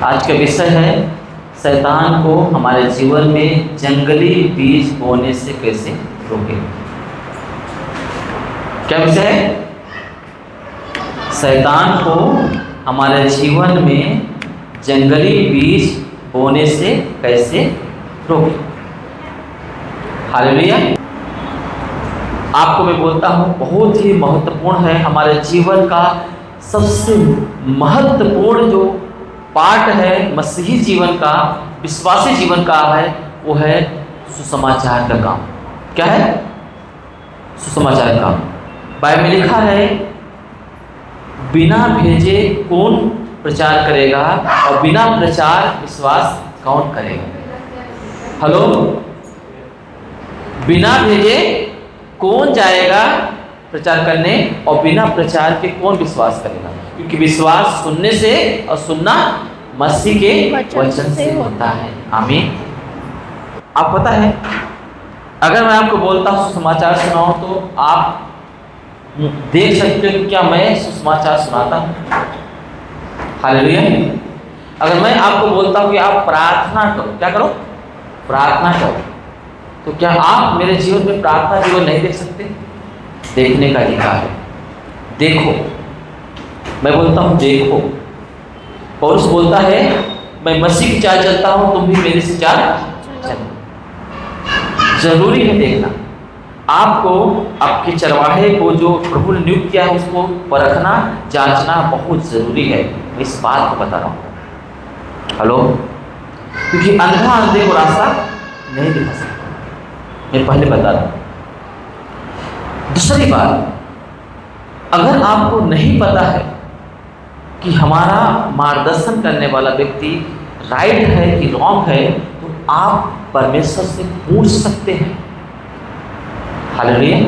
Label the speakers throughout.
Speaker 1: आज का विषय है शैतान को हमारे जीवन में जंगली बीज बोने से कैसे रोकें। क्या विषय है? शैतान को हमारे जीवन में जंगली बीज बोने से कैसे रोकें। हालेलुया। आपको मैं बोलता हूँ बहुत ही महत्वपूर्ण है, हमारे जीवन का सबसे महत्वपूर्ण जो पार्ट है मसीही जीवन का, विश्वासी जीवन का है, वो है सुसमाचार का काम। क्या है? सुसमाचार का। बाइबल में लिखा है बिना भेजे कौन प्रचार करेगा और बिना प्रचार विश्वास कौन करेगा। हेलो, बिना भेजे कौन जाएगा प्रचार करने और बिना प्रचार के कौन विश्वास करेगा, क्योंकि विश्वास सुनने से और सुनना मसीह के वचन से होता है। आमीन। आप पता है, अगर मैं आपको बोलता हूँ सुसमाचार सुनाओ तो आप देख सकते हो क्या मैं सुसमाचार सुनाता हूँ। हालेलुया। अगर मैं आपको बोलता हूँ कि आप प्रार्थना करो, क्या करो? प्रार्थना करो, तो क्या आप मेरे जीवन में प्रार्थना जीवन नहीं देख सकते? देखने का अधिकार है। देखो, मैं बोलता हूँ देखो। पौलुस बोलता है मैं मसीह की चाल चलता हूँ, तुम भी मेरी से चाल चलो। जरूरी है देखना। आपको आपके चरवाहे को जो प्रभु ने नियुक्त किया है उसको परखना जांचना बहुत जरूरी है। मैं इस बात को बता रहा हूँ। हेलो, क्योंकि अंधा अंधे को रास्ता नहीं दिखा सकता, मैं पहले बता रहा हूँ। दूसरी बात, अगर आपको नहीं पता है कि हमारा मार्गदर्शन करने वाला व्यक्ति राइट है कि रॉन्ग है, तो आप परमेश्वर से पूछ सकते हैं। हालेलुया।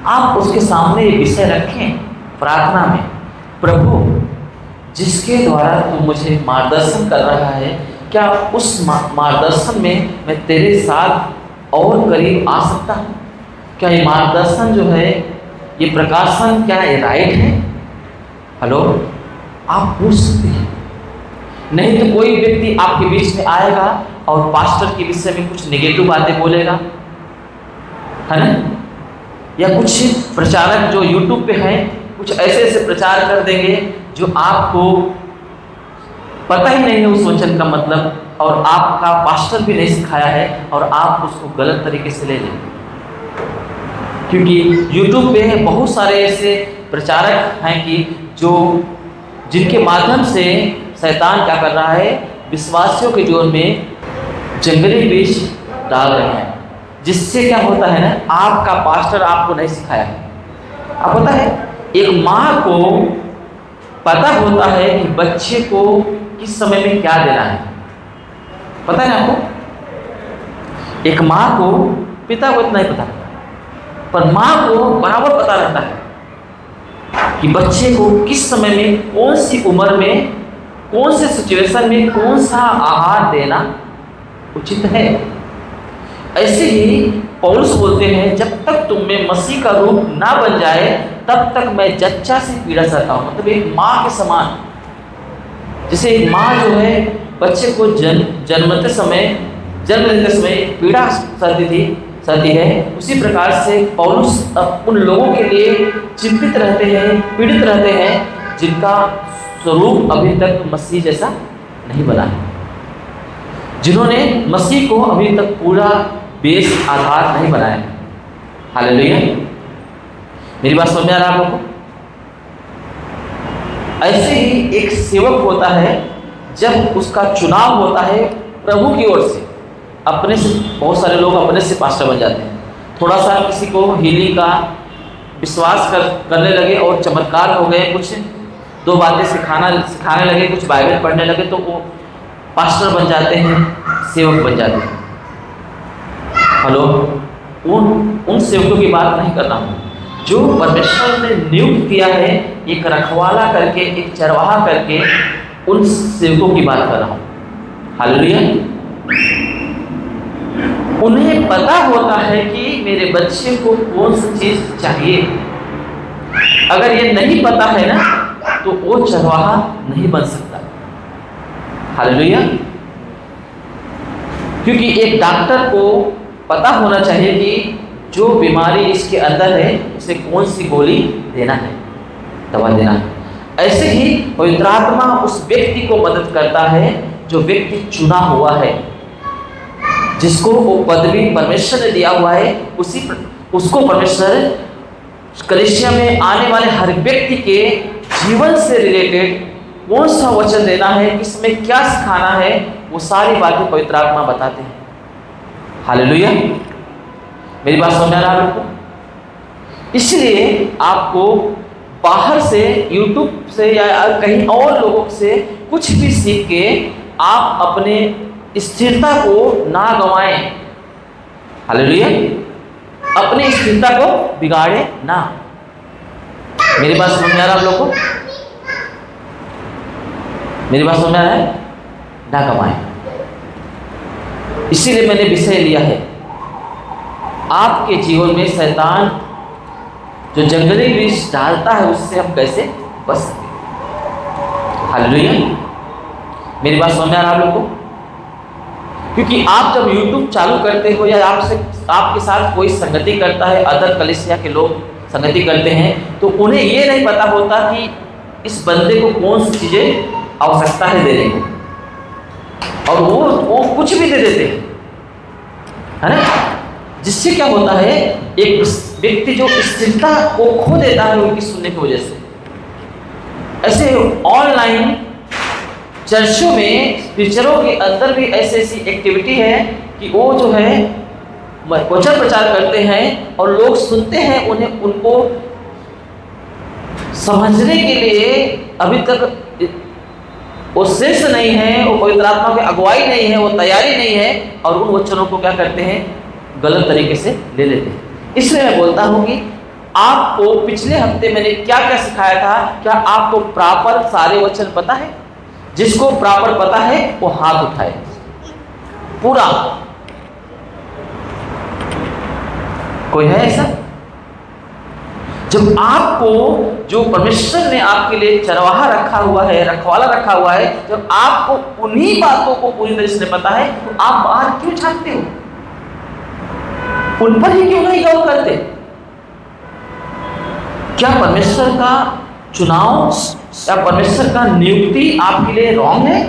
Speaker 1: आप उसके सामने ये विषय रखें प्रार्थना में, प्रभु जिसके द्वारा तू मुझे मार्गदर्शन कर रहा है, क्या उस मार्गदर्शन में मैं तेरे साथ और करीब आ सकता हूँ? क्या ये मार्गदर्शन जो है, ये प्रकाशन, क्या ये राइट है? हेलो, आप पूछ सकते हैं। नहीं तो कोई व्यक्ति आपके बीच में आएगा और पास्टर के विषय में कुछ नेगेटिव बातें बोलेगा, है ना? या कुछ प्रचारक जो यूट्यूब पे हैं कुछ ऐसे ऐसे प्रचार कर देंगे जो आपको पता ही नहीं है उस वचन का मतलब, और आपका पास्टर भी नहीं सिखाया है और आप उसको गलत तरीके से ले लेंगे। क्योंकि यूट्यूब पे बहुत सारे ऐसे प्रचारक हैं कि जिनके माध्यम से शैतान क्या कर रहा है, विश्वासियों के जीवन में जंगली बीज डाल रहे हैं, जिससे क्या होता है ना, आपका पास्टर आपको नहीं सिखाया है। आप पता है, एक माँ को पता होता है कि बच्चे को किस समय में क्या देना है। पता है ना आपको? एक माँ को, पिता को इतना ही पता, पर माँ को बराबर पता रहता है कि बच्चे को किस समय में, कौन सी उम्र में, कौन से सिचुएशन में कौन सा आहार देना उचित है। ऐसे ही पौलुस बोलते हैं जब तक तुम में मसीह का रूप ना बन जाए तब तक मैं जच्चा से पीड़ा सहता हूँ। मतलब एक माँ के समान, जैसे एक माँ जो है बच्चे को जन्म देते समय पीड़ा सहती है, उसी प्रकार से पौलुस उन लोगों के लिए चिंतित रहते हैं, पीड़ित रहते हैं जिनका स्वरूप अभी तक मसीह जैसा नहीं बना है, जिन्होंने मसीह को अभी तक पूरा बेस आधार नहीं बनाया है। हालेलुया। मेरी बात समझ में आ रहा है आप लोगों को? ऐसे ही एक सेवक होता है, जब उसका चुनाव होता है प्रभु की ओर से, अपने से बहुत सारे लोग अपने से पास्टर बन जाते हैं। थोड़ा सा किसी को हीलिंग का विश्वास करने लगे और चमत्कार हो गए, कुछ दो बातें सिखाने लगे, कुछ बाइबल पढ़ने लगे, तो वो पास्टर बन जाते हैं, सेवक बन जाते हैं। हेलो, उन सेवकों की बात नहीं कर रहा हूँ जो परमेश्वर ने नियुक्त किया है, एक रखवाला करके, एक चरवाहा करके, उन सेवकों की बात कर रहा हूँ। हालेलुया। उन्हें पता होता है कि मेरे बच्चे को कौन सी चीज चाहिए। अगर ये नहीं पता है ना, तो वो चरवाहा नहीं बन सकता। हालेलुया। क्योंकि एक डॉक्टर को पता होना चाहिए कि जो बीमारी इसके अंदर है उसे कौन सी गोली देना है, दवा देना है। ऐसे ही पवित्र आत्मा उस व्यक्ति को मदद करता है जो व्यक्ति चुना हुआ है, जिसको वो पदवी परमेश्वर ने दिया हुआ है, उसको परमेश्वर कलीसिया में आने वाले हर व्यक्ति के जीवन से रिलेटेड कौन सा वचन देना है, इसमें क्या सिखाना है, वो सारी बातें पवित्र आत्मा बताते हैं। हालेलुया। मेरी बात समझ आ रहा है आपको? इसलिए आपको बाहर से, यूट्यूब से या कहीं और लोगों से कुछ भी सीख के आप अपने स्थिरता को ना गंवाएं। हालेलुया। अपनी स्थिरता को बिगाड़े ना। मेरी बात समझ में आ रहा है आप लोगों को? मेरी बात समझ में आ रहा है? ना गंवाएं। इसीलिए मैंने विषय लिया है, आपके जीवन में शैतान जो जंगली बीज डालता है उससे हम कैसे बच सकते। हालेलुया। मेरी बात समझ में आ रहा है आप लोगों को? क्योंकि आप जब YouTube चालू करते हो या आपके साथ कोई संगति करता है, अदर कलीसिया के लोग संगति करते हैं, तो उन्हें ये नहीं पता होता कि इस बंदे को कौन सी चीज़ें आवश्यकता है देने को, और वो कुछ भी दे देते हैं, है ना। जिससे क्या होता है, एक व्यक्ति जो स्थिरता को खो देता है उनकी सुनने की वजह से। ऐसे ऑनलाइन चर्चों में टीचरों के अंदर भी ऐसी एक्टिविटी है कि वो जो है वचन प्रचार करते हैं और लोग सुनते हैं, उनको समझने के लिए अभी तक वो शीर्ष नहीं है, वो पवित्र आत्मा की अगुवाई नहीं है, वो तैयारी नहीं है, और उन वचनों को क्या करते हैं, गलत तरीके से ले लेते हैं। इसलिए मैं बोलता हूँ कि आपको पिछले हफ्ते मैंने क्या क्या सिखाया था, क्या आपको प्रॉपर सारे वचन पता है? जिसको प्रॉपर पता है वो हाथ उठाए पूरा। कोई है ऐसा? जब आपको जो परमेश्वर ने आपके लिए चरवाहा रखा हुआ है, रखवाला रखा हुआ है, जब आपको उन्हीं बातों को पूरी तरह से पता है, तो आप बाहर क्यों झांकते हो? उन पर ही क्यों नहीं गौर करते? क्या परमेश्वर का चुनाव या परमेश्वर का नियुक्ति आपके लिए रॉन्ग है,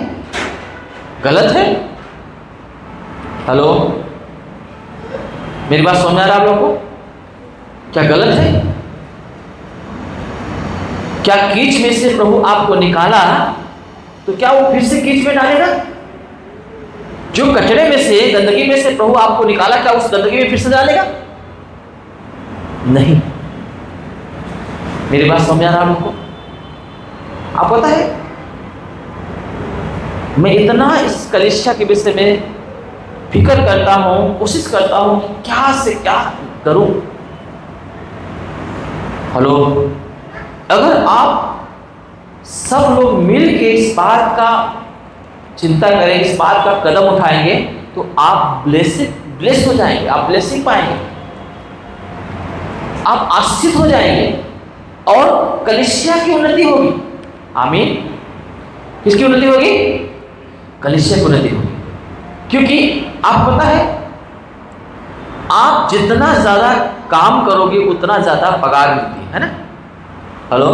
Speaker 1: गलत है? हेलो, मेरी बात समझ आ रहा है आप लोगों को? क्या गलत है? क्या कीच में से प्रभु आपको निकाला तो क्या वो फिर से कीच में डालेगा? जो कचरे में से, गंदगी में से प्रभु आपको निकाला, क्या उस गंदगी में फिर से डालेगा? नहीं। मेरी बात समझ आ रहा है आप लोगों को? आप पता है, मैं इतना इस कलीसिया के विषय में फिक्र करता हूँ, कोशिश करता हूँ कि क्या से क्या करूँ। हेलो, अगर आप सब लोग मिल के इस बात का चिंता करें, इस बात का कदम उठाएंगे, तो आप ब्लेस हो जाएंगे, आप ब्लेसिंग पाएंगे, आप आशीषित हो जाएंगे और कलीसिया की उन्नति होगी। आमीन। किसकी उन्नति होगी? कलीसिया की उन्नति होगी। क्योंकि आप पता है, आप जितना ज्यादा काम करोगे उतना ज्यादा पगार मिलती है ना। हेलो,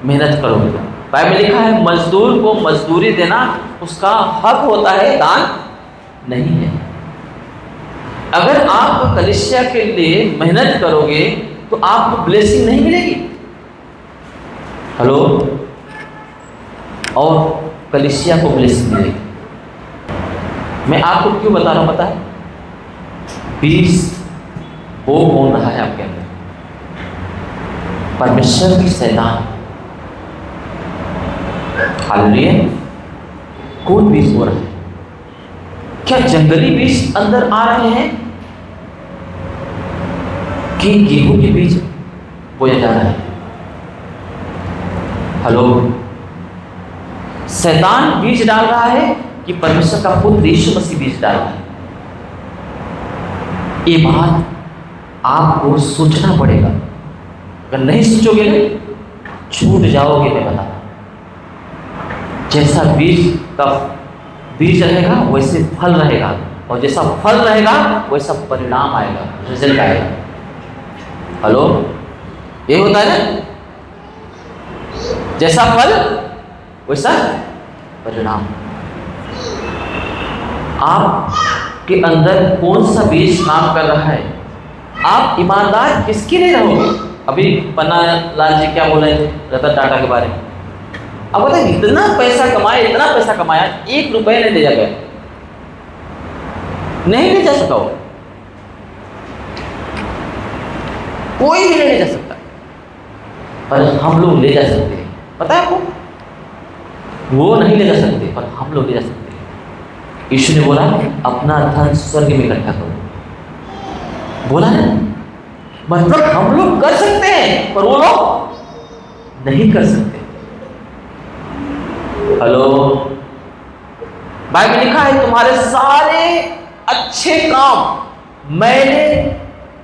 Speaker 1: मेहनत करोगे। बाइबल में लिखा है, मजदूर को मजदूरी देना उसका हक होता है, दान नहीं है। अगर आप कलीसिया के लिए मेहनत करोगे तो आपको ब्लेसिंग नहीं मिलेगी। हेलो, और कलीसिया को ब्लेसिंग मिलेगी। मैं आपको क्यों बता रहा हूं पता है? बीज वो बोल रहा है आपके अंदर, परमेश्वर की शैतान। हालेलुया। कौन बीज बो रहा है? क्या जंगली बीज अंदर आ रहे हैं कि गेहूं के बीज बोया जा रहा है? हेलो, शैतान बीज डाल रहा है कि परमेश्वर का पुत्र यीशु मसीह बीज डाल रहा है? ये बात आपको सोचना पड़ेगा। अगर नहीं सोचोगे ना, छूट जाओगे। मैं बता, जैसा बीज का बीज रहेगा वैसे फल रहेगा, और जैसा फल रहेगा वैसा परिणाम आएगा, रिजल्ट आएगा। हेलो, ये होता है ना, जैसा फल वैसा परिणाम। आपके अंदर कौन सा बीज काम कर रहा है? आप ईमानदार किसके लिए रहोगे? अभी पन्ना लाल जी क्या बोल रहे थे रतन टाटा के बारे में? अब बताए, इतना पैसा कमाया, इतना पैसा कमाया, 1 रुपये नहीं ले जा गया, नहीं ले जा सका वो, कोई भी नहीं ले जा सकता, पर हम लोग ले जा सकते हैं। पता है आपको, वो नहीं ले जा सकते पर हम लोग ले जा सकते हैं। यीशु ने बोला अपना धन स्वर्ग में इकट्ठा करो, बोला है। मतलब हम लोग कर सकते हैं पर वो लोग नहीं कर सकते। हेलो, बाइबल में लिखा है तुम्हारे सारे अच्छे काम मैंने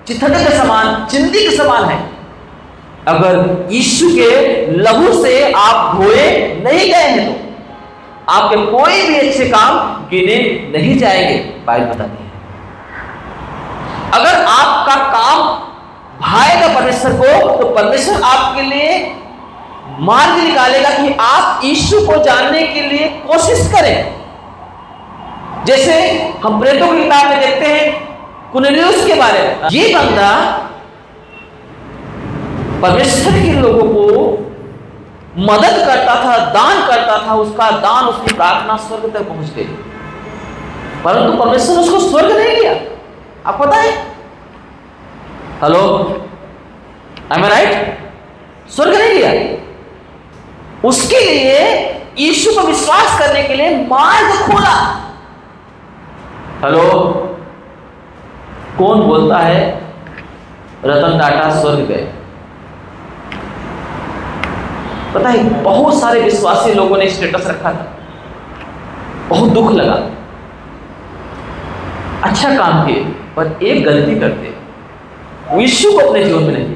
Speaker 1: चिथड़े के समान, चिंदी के समान है। अगर यीशु के लहू से आप धोए नहीं गए हैं तो आपके कोई भी अच्छे काम गिने नहीं जाएंगे, बाइबल बताती है। अगर आपका काम भाएगा परमेश्वर को, तो परमेश्वर आपके लिए मार्ग निकालेगा कि आप यीशु को जानने के लिए कोशिश करें। जैसे हम प्रेरितों की किताब में देखते हैं कुरनेलियुस के बारे में। ये बंदा परमेश्वर के लोगों को मदद करता था, दान करता था, उसका दान, उसकी प्रार्थना स्वर्ग तक पहुंच गई, परंतु परमेश्वर ने उसको स्वर्ग नहीं लिया। आप पता है? हेलो, एम आई राइट? स्वर्ग नहीं लिया। उसके लिए यीशु पर विश्वास करने के लिए मार्ग खोला। हेलो, कौन बोलता है रतन टाटा स्वर्ग गए? पता है, बहुत सारे विश्वासी लोगों ने स्टेटस रखा था, बहुत दुख लगा। अच्छा काम किए पर एक गलती करते, यीशु को अपने जीवन में नहीं।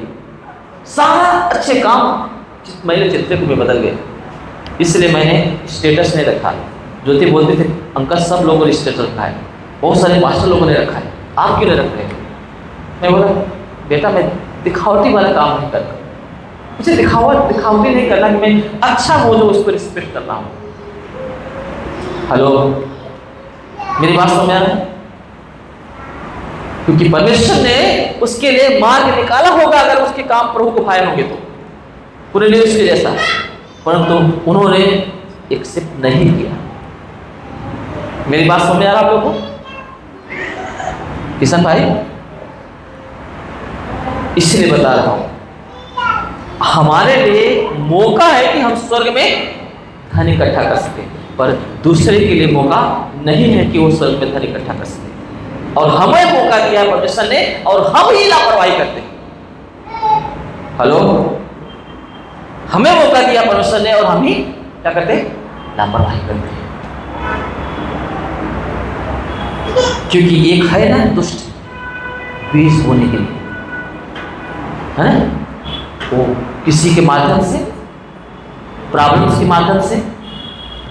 Speaker 1: सारा अच्छे काम मेरे चित्र में बदल गए, इसलिए मैंने स्टेटस नहीं रखा। ज्योति बोलते थे अंकल सब लोगों ने स्टेटस रखा है, बहुत सारे पास्टर लोगों ने रखा है, आप क्यों नहीं रख रहे? मैं बोला बेटा मैं दिखावटी वाला काम नहीं करता, मुझे दिखावटी नहीं करना कि मैं अच्छा बोलूं, उसको रिस्पेक्ट करना हूँ। हेलो, मेरी बात समझ आ रही है? क्योंकि परमेश्वर ने उसके लिए मार्ग निकाला होगा अगर उसके काम प्रभु को भाए होंगे तो, कुरनेलियुस के जैसा, परंतु उन्होंने एक्सेप्ट नहीं किया। मेरी बात समझ आ रहा आप लोगों को? किशन भाई, इसलिए बता रहा हूं, हमारे लिए मौका है कि हम स्वर्ग में धन इकट्ठा कर सके, पर दूसरे के लिए मौका नहीं है कि वो स्वर्ग में धन इकट्ठा कर सके। और हमें मौका दिया परमेश्वर ने, और हम ही लापरवाही करते हैं। हेलो, हमें मौका दिया परमेश्वर ने और हम ही क्या करते? लापरवाही करते हैं। क्योंकि एक है ना दुष्ट बीज बोने के लिए, है ना? वो किसी के माध्यम से, प्रॉब्लम्स के माध्यम से,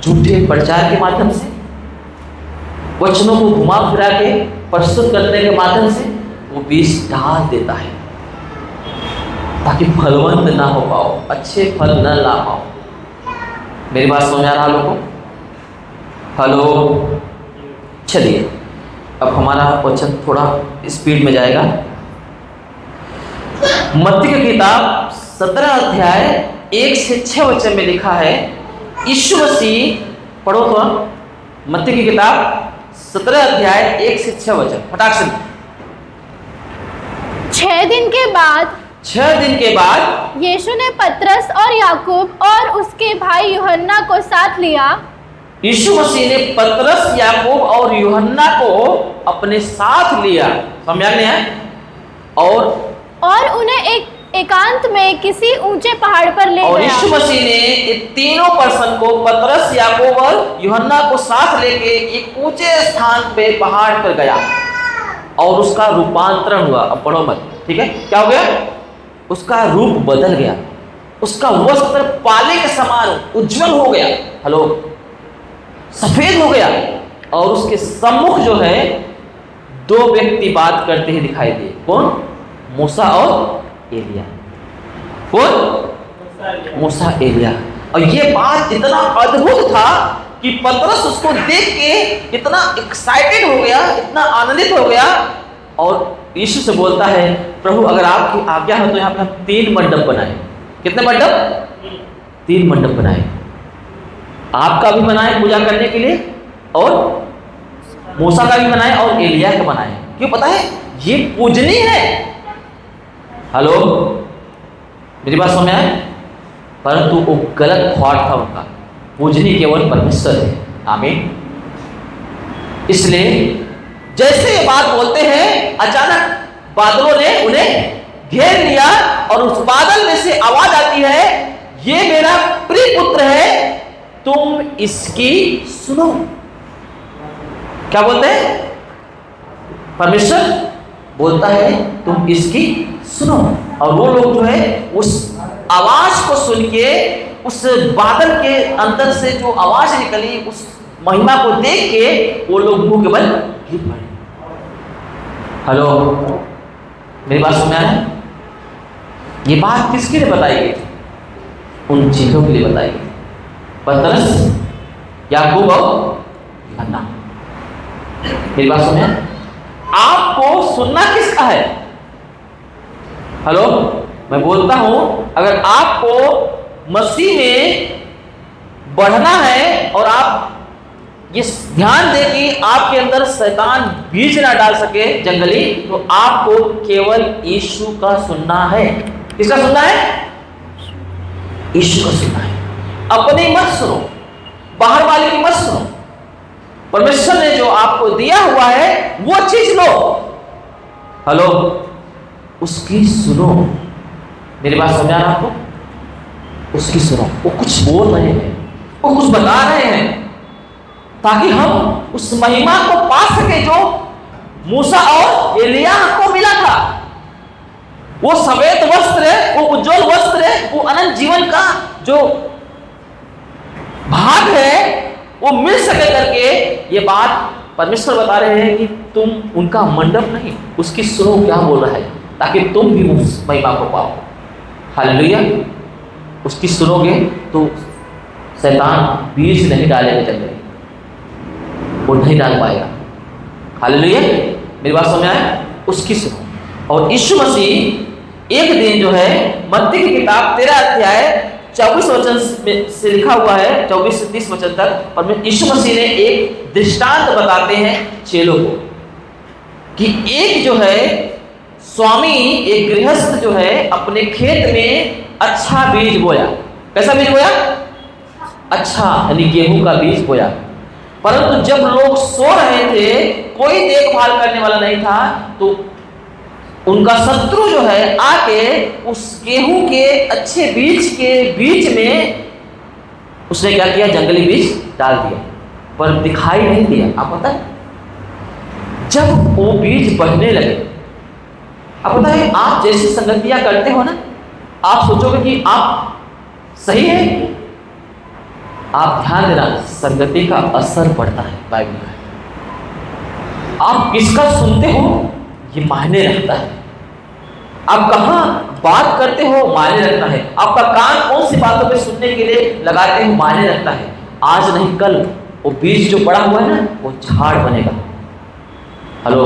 Speaker 1: झूठे प्रचार के माध्यम से, वचनों को घुमा फिरा के प्रस्तुत करने के माध्यम से वो बीज डाल देता है ताकि फलवंत ना हो पाओ, अच्छे फल न ला पाओ। मेरी बात समझ आ रहा लोगों को? हेलो, चलिए अब हमारा वचन थोड़ा स्पीड में जाएगा। मत्ती की किताब 17 अध्याय 1 से 6 वचन में लिखा है, यीशु मसीह, पढ़ो तो, मत्ती की किताब 17 अध्याय 1 से 6 वचन, फटाक से।
Speaker 2: 6 दिन के बाद यीशु ने पतरस और याकूब और उसके भाई यूहन्ना को साथ लिया।
Speaker 1: यीशु मसीह ने पतरस, याकूब और यूहन्ना को अपने साथ लिया, समझ नहीं है? और
Speaker 2: उन्हें एकांत में किसी ऊंचे पहाड़ पर ले गया।
Speaker 1: और यीशु मसीह ने ये तीनों पर्सन को, पतरस, याकूब और यूहन्ना को साथ लेके एक ऊंचे स्थान पे पहाड़ पर गया और उसका रूपांतरण हुआ। अब पढ़ो मत, ठीक है? क्या हो गया? उसका रूप बदल गया, उसका वस्त्र पाले के समान उज्जवल हो गया। हेलो, सफेद हो गया। और उसके सम्मुख जो है दो व्यक्ति बात करते हुए दिखाई दिए। कौन? मूसा और एलिया। कौन? मूसा, एलिया। और ये बात इतना अद्भुत था कि पतरस उसको देख के इतना एक्साइटेड हो गया, इतना आनंदित हो गया, और यीशु से बोलता है, प्रभु अगर आपकी आज्ञा हो तो यहाँ पे हम 3 मंडप बनाए। कितने मंडप? 3 मंडप बनाए। आपका भी बनाए पूजा करने के लिए, और मूसा का भी बनाए, और एलिया का बनाए। क्यों? पता है ये पूजनीय है। हेलो, मेरी बात समझ आए? परंतु वो गलत थॉट था उनका। पूजनीय केवल परमेश्वर है। आमीन। इसलिए जैसे ये बात बोलते हैं, अचानक बादलों ने उन्हें घेर लिया, और उस बादल में से आवाज आती है, ये मेरा प्रिय पुत्र है, तुम इसकी सुनो। क्या बोलते हैं? परमेश्वर बोलता है तुम इसकी सुनो। और वो लोग जो है उस आवाज को सुन के, उस बादल के अंदर से जो आवाज निकली, उस महिमा को देख के वो लोग मुंह के बल गिर पड़े। हेलो, मेरी बात समझ आए? ये बात किसके लिए बताई गई थी? उन चीजों के लिए बताई गई। पतरस, याकूब और यूहन्ना। मेरी बात सुनिए, आपको सुनना किसका है? हेलो, मैं बोलता हूं, अगर आपको मसीह में बढ़ना है और आप ये ध्यान दें कि आपके अंदर शैतान बीज ना डाल सके जंगली, तो आपको केवल यीशु का सुनना है। किसका सुनना है? यीशु का सुनना है। अपनी मत सुनो, बाहर वाले की मत सुनो। परमेश्वर ने जो आपको दिया हुआ है वो चीज लो। हेलो, उसकी सुनो। मेरी बात समझा ना आपको? उसकी सुनो। वो कुछ बोल रहे हैं, वो कुछ बता रहे हैं, ताकि हम उस महिमा को पा सके जो मूसा और एलिया को मिला था। वो सफेद वस्त्र, वो उज्जवल वस्त्र, वो अनंत जीवन का जो भाग है, वो मिल सके करके ये बात परमेश्वर बता रहे हैं कि तुम उनका मंडप नहीं, उसकी सुनो क्या बोल रहा है, ताकि तुम भी उस महिमा को पाओ। हालेलुया। उसकी सुनोगे तो शैतान बीज नहीं डालेगा जंगल, वो नहीं डाल पाएगा। हालेलुया। मेरी बात समझ आए? उसकी सुनो। और यीशु मसीह एक दिन जो है, मत्ती की किताब 13 अध्याय 24 वचन से लिखा हुआ है, 24 से 30 वचन तक, और यीशु मसीह ने एक दृष्टांत बताते हैं चेलों को कि एक जो है स्वामी, एक गृहस्थ जो है अपने खेत में अच्छा बीज बोया। कैसा बीज बोया? अच्छा, यानी गेहूं का बीज बोया। परंतु जब लोग सो रहे थे, कोई देखभाल करने वाला नहीं था, तो उनका शत्रु जो है आके उस गेहूं के अच्छे बीज के बीच में उसने क्या किया? जंगली बीज डाल दिया, पर दिखाई नहीं दिया। आप पता है, जब वो बीज बढ़ने लगे, आप पता है, आप जैसी संगतियां करते हो ना, आप सोचोगे कि आप सही है। आप ध्यान देना, संगति का असर पड़ता है बाइबल में। आप किसका सुनते हो ये मायने रखता है। आप कहाँ बात करते हो मायने रखता है। आपका कान कौन सी बातों पे सुनने के लिए लगाते हो मायने रखता है। आज नहीं कल वो बीज जो पड़ा हुआ है ना, वो झाड़ बनेगा। हेलो,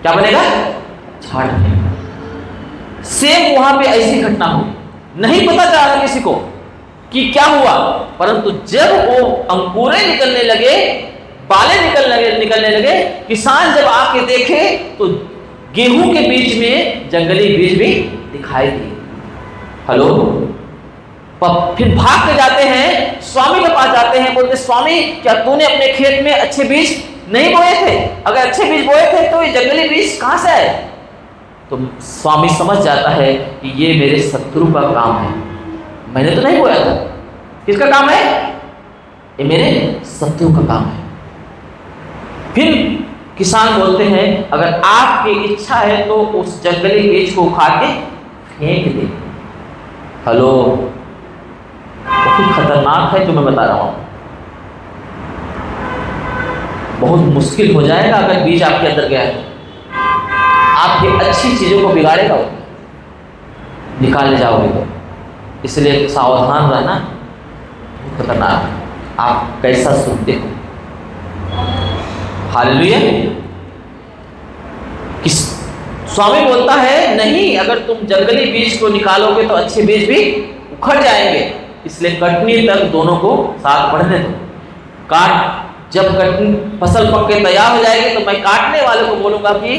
Speaker 1: क्या बनेगा? झाड़ बनेगा। सेम वहां पे ऐसी घटना हुई, नहीं पता चला किसी को कि क्या हुआ, परंतु जब वो अंकुरें निकलने लगे, बालें निकलने लगे, किसान जब आके देखे तो गेहूं के बीच में जंगली बीज भी दिखाई दिए। हेलो, फिर भाग के जाते हैं, स्वामी के पास जाते हैं, बोलते स्वामी क्या तूने अपने खेत में अच्छे बीज नहीं बोए थे? अगर अच्छे बीज बोए थे तो ये जंगली बीज कहां से आए? तो स्वामी समझ जाता है कि ये मेरे शत्रु का काम है, मैंने तो नहीं बोया था। किसका काम है? ये मेरे शत्रु का काम है। फिर किसान बोलते हैं अगर आपकी इच्छा है तो उस जंगली बीज को उखाड़ के फेंक दे। हेलो, बहुत खतरनाक है जो मैं बता रहा हूं। बहुत मुश्किल हो जाएगा अगर बीज आपके अंदर गया है। आपकी अच्छी चीज़ों को बिगाड़ेगा, वो निकालने जाओगे तो। इसलिए सावधान रहना, खतरनाक है। आप कैसा सुनते हो? हालेलुया। किस स्वामी बोलता है नहीं, अगर तुम जंगली बीज को निकालोगे तो अच्छे बीज भी उखड़ जाएंगे, इसलिए कटनी तक दोनों को साथ बढ़ने दो। जब कटनी फसल पक के तैयार हो जाएगी तो मैं काटने वाले को बोलूंगा कि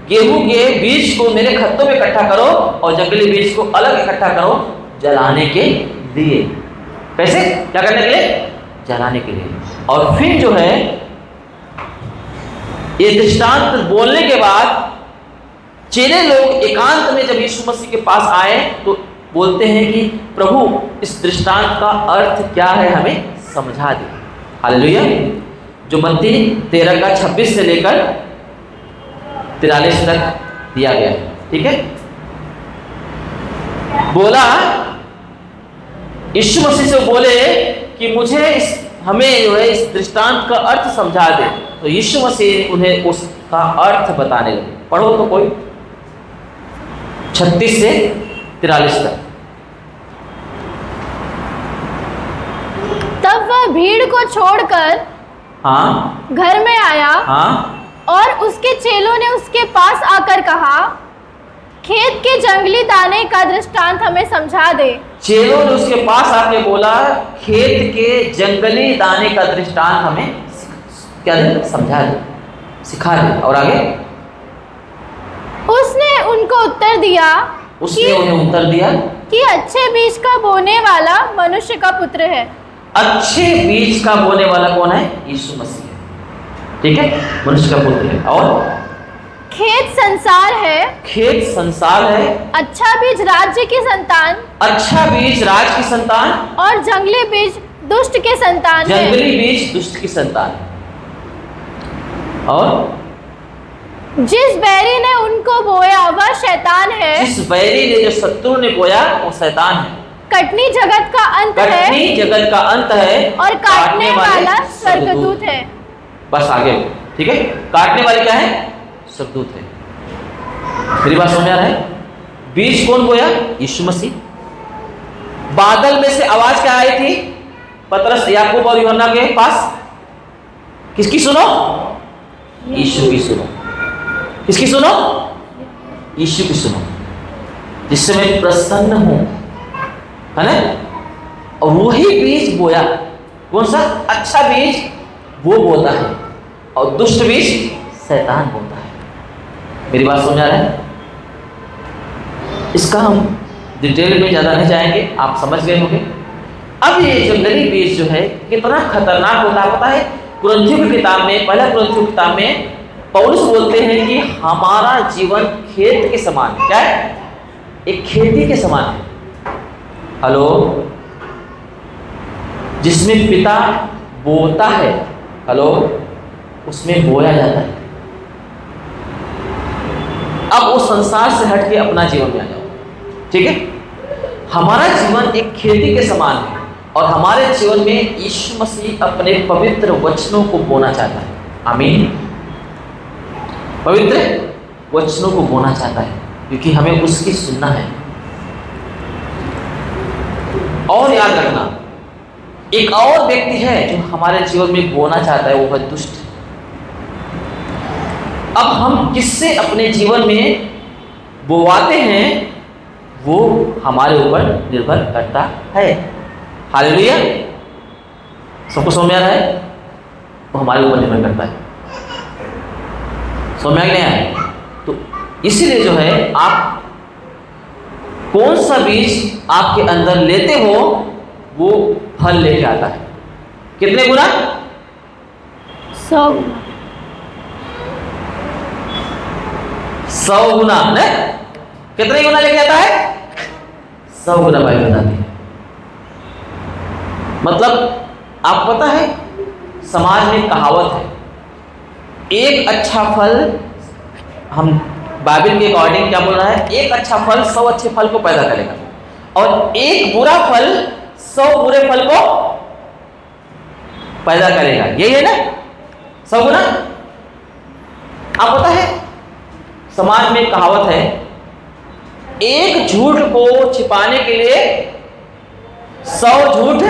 Speaker 1: गेहूं के बीज को मेरे खत्तों में इकट्ठा करो और जंगली बीज को अलग इकट्ठा करो जलाने के लिए। कैसे? क्या करने के लिए? जलाने के लिए। और फिर जो है ये दृष्टांत बोलने के बाद चेले लोग एकांत में जब यीशु मसीह के पास आए तो बोलते हैं कि प्रभु इस दृष्टांत का अर्थ क्या है, हमें समझा दे। हालेलुया। जो मत्ती 13 का 26 से लेकर 43 तक दिया गया है। ठीक है। बोला यीशु मसीह से बोले कि हमें जो है इस दृष्टांत का अर्थ समझा दे। तो यीशु मसीह उन्हें उसका अर्थ बताने लगे। पढ़ो तो कोई 36 से 43 तक।
Speaker 2: तब वह भीड़ को छोड़कर
Speaker 1: हाँ
Speaker 2: घर में आया।
Speaker 1: हाँ।
Speaker 2: और उसके चेलों ने उसके पास आकर कहा, खेत के जंगली दाने का दृष्टांत हमें समझा दे।
Speaker 1: चेलों ने उसके पास आके बोला, खेत के जंगली दाने का दृष्टांत हमें क्या दे? समझा दे, सिखा दे। और आगे
Speaker 2: उसने उनको उत्तर दिया कि अच्छे बीज का बोने वाला मनुष्य का पुत्र है।
Speaker 1: अच्छे बीज का बोने वाला कौन है? यीशु मसीह है। ठीक है, मनुष्य का पुत्र है। और
Speaker 2: खेत संसार है।
Speaker 1: खेत संसार है।
Speaker 2: अच्छा बीज राज्य की संतान।
Speaker 1: अच्छा बीज राज की संतान।
Speaker 2: और जंगली बीज दुष्ट के संतान है।
Speaker 1: जंगली बीज दुष्ट की संतान है। और
Speaker 2: जिस बैरी ने उनको बोया वह शैतान है।
Speaker 1: जिस बैरी ने, जो शत्रु ने बोया, वो शैतान है।
Speaker 2: कटनी जगत का अंत है।
Speaker 1: कटनी जगत का अंत है।
Speaker 2: और काटने वाला स्वर्गदूत है।
Speaker 1: बस आगे। ठीक है। काटने वाले क्या है? स्वर्गदूत है। मेरी बात समझ आ रहा है? बीज कौन बोया? यीशु मसीह। बादल में से आवाज क्या आई थी? पतरस, याकूब और यूहन्ना के पास। किसकी सुनो? यीशु की सुनो। किसकी सुनो? यीशु की सुनो, जिससे मैं प्रसन्न हूं, है ना? और वही बीज बोया। कौन सा? अच्छा बीज वो बोता है और दुष्ट बीज शैतान बोता है। मेरी बात समझ आ रहा है? इसका हम डिटेल में ज़्यादा नहीं जाएंगे, आप समझ गए होंगे। अब ये जंगली बीज जो है कितना खतरनाक होता है पता है? कुरिन्थियों की किताब में, पहला कुरिन्थियों की किताब में पौलुस बोलते हैं कि हमारा जीवन खेत के समान है। क्या है? एक खेती के समान है। हेलो, जिसमें पिता बोता है, हेलो, उसमें बोया जाता है। अब वो संसार से हट के अपना जीवन में आ जाओ। ठीक है। हमारा जीवन एक खेती के समान है और हमारे जीवन में यीशु मसीह अपने पवित्र वचनों को बोना चाहता है। आमीन। पवित्र वचनों को बोना चाहता है क्योंकि हमें उसकी सुनना है। और याद रखना, एक और व्यक्ति है जो हमारे जीवन में बोना चाहता है, वो है दुष्ट। अब हम किससे अपने जीवन में बोवाते हैं वो हमारे ऊपर निर्भर करता है। हालेलुया। सबको समझ आ रहा है? वो हमारे ऊपर निर्भर करता है। समझ में नहीं आया? तो इसीलिए जो है आप कौन सा बीज आपके अंदर लेते हो वो फल लेके आता है। कितने गुना?
Speaker 2: 100 गुना।
Speaker 1: 100 गुना ने? कितने गुना लेके आता है? 100 गुना बाइबल बताती है। मतलब आप पता है, समाज में कहावत है, एक अच्छा फल, हम बाइबल के अकॉर्डिंग क्या बोल रहा है? एक अच्छा फल 100 अच्छे फल को पैदा करेगा और एक बुरा फल 100 बुरे फल को पैदा करेगा। यही है ना? 100 गुना। आप पता है समाज में कहावत है, एक झूठ को छिपाने के लिए 100 झूठ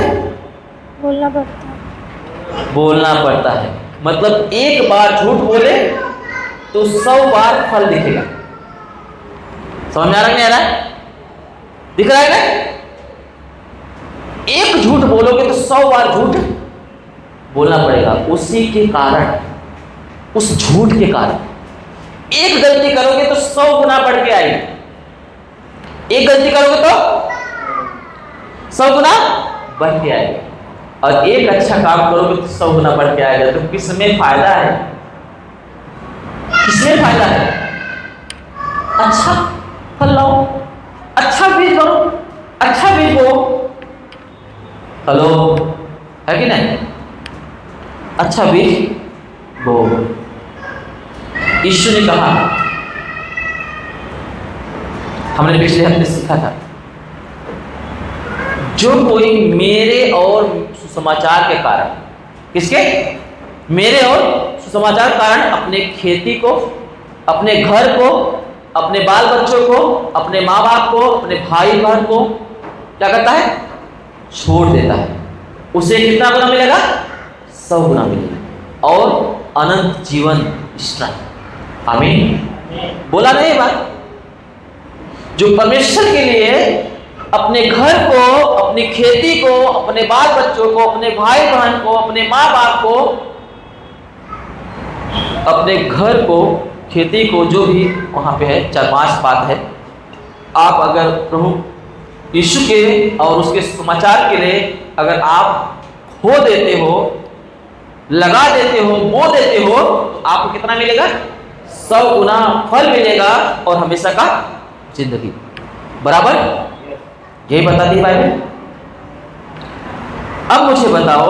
Speaker 1: बोलना पड़ता है। मतलब एक बार झूठ बोले तो 100 बार फल दिखेगा। समझ में आ रहा नहीं आ रहा? दिख रहा है ना? एक झूठ बोलोगे तो 100 बार झूठ बोलना पड़ेगा। उसी के कारण, उस झूठ के कारण एक गलती करोगे तो 100 गुना बढ़ के आएगी। एक गलती करोगे तो 100 गुना बढ़ के आएगी, और एक अच्छा काम करोगे तो 100 गुना बढ़ के आएगा। तो किसमें फायदा है? किसमें फायदा है? अच्छा फल लाओ, अच्छा बीज बो, अच्छा बीज बो। हेलो, है कि नहीं? अच्छा बीज बो। यीशु ने कहा, हमने पिछले हफ्ते सीखा था, जो कोई मेरे और सुसमाचार के कारण, किसके? मेरे और सुसमाचार के कारण अपने खेती को, अपने घर को, अपने बाल बच्चों को, अपने माँ बाप को, अपने भाई बहन को क्या करता है? छोड़ देता है, उसे कितना गुना मिलेगा? 100 गुना मिलेगा, और अनंत जीवन इष्टा। आमीन। बोला नहीं बात? जो परमेश्वर के लिए अपने घर को, अपनी खेती को, अपने बाल बच्चों को, अपने भाई बहन को, अपने माँ बाप को, अपने घर को, खेती को, जो भी वहाँ पे है, 4-5 बात है। आप अगर प्रभु यीशु के और उसके समाचार के लिए अगर आप खो देते हो, लगा देते हो, बो देते हो, तो आपको कितना मिलेगा? 100 गुना फल मिलेगा, और हमेशा का जिंदगी। बराबर यही बताती बाइबल। अब मुझे बताओ,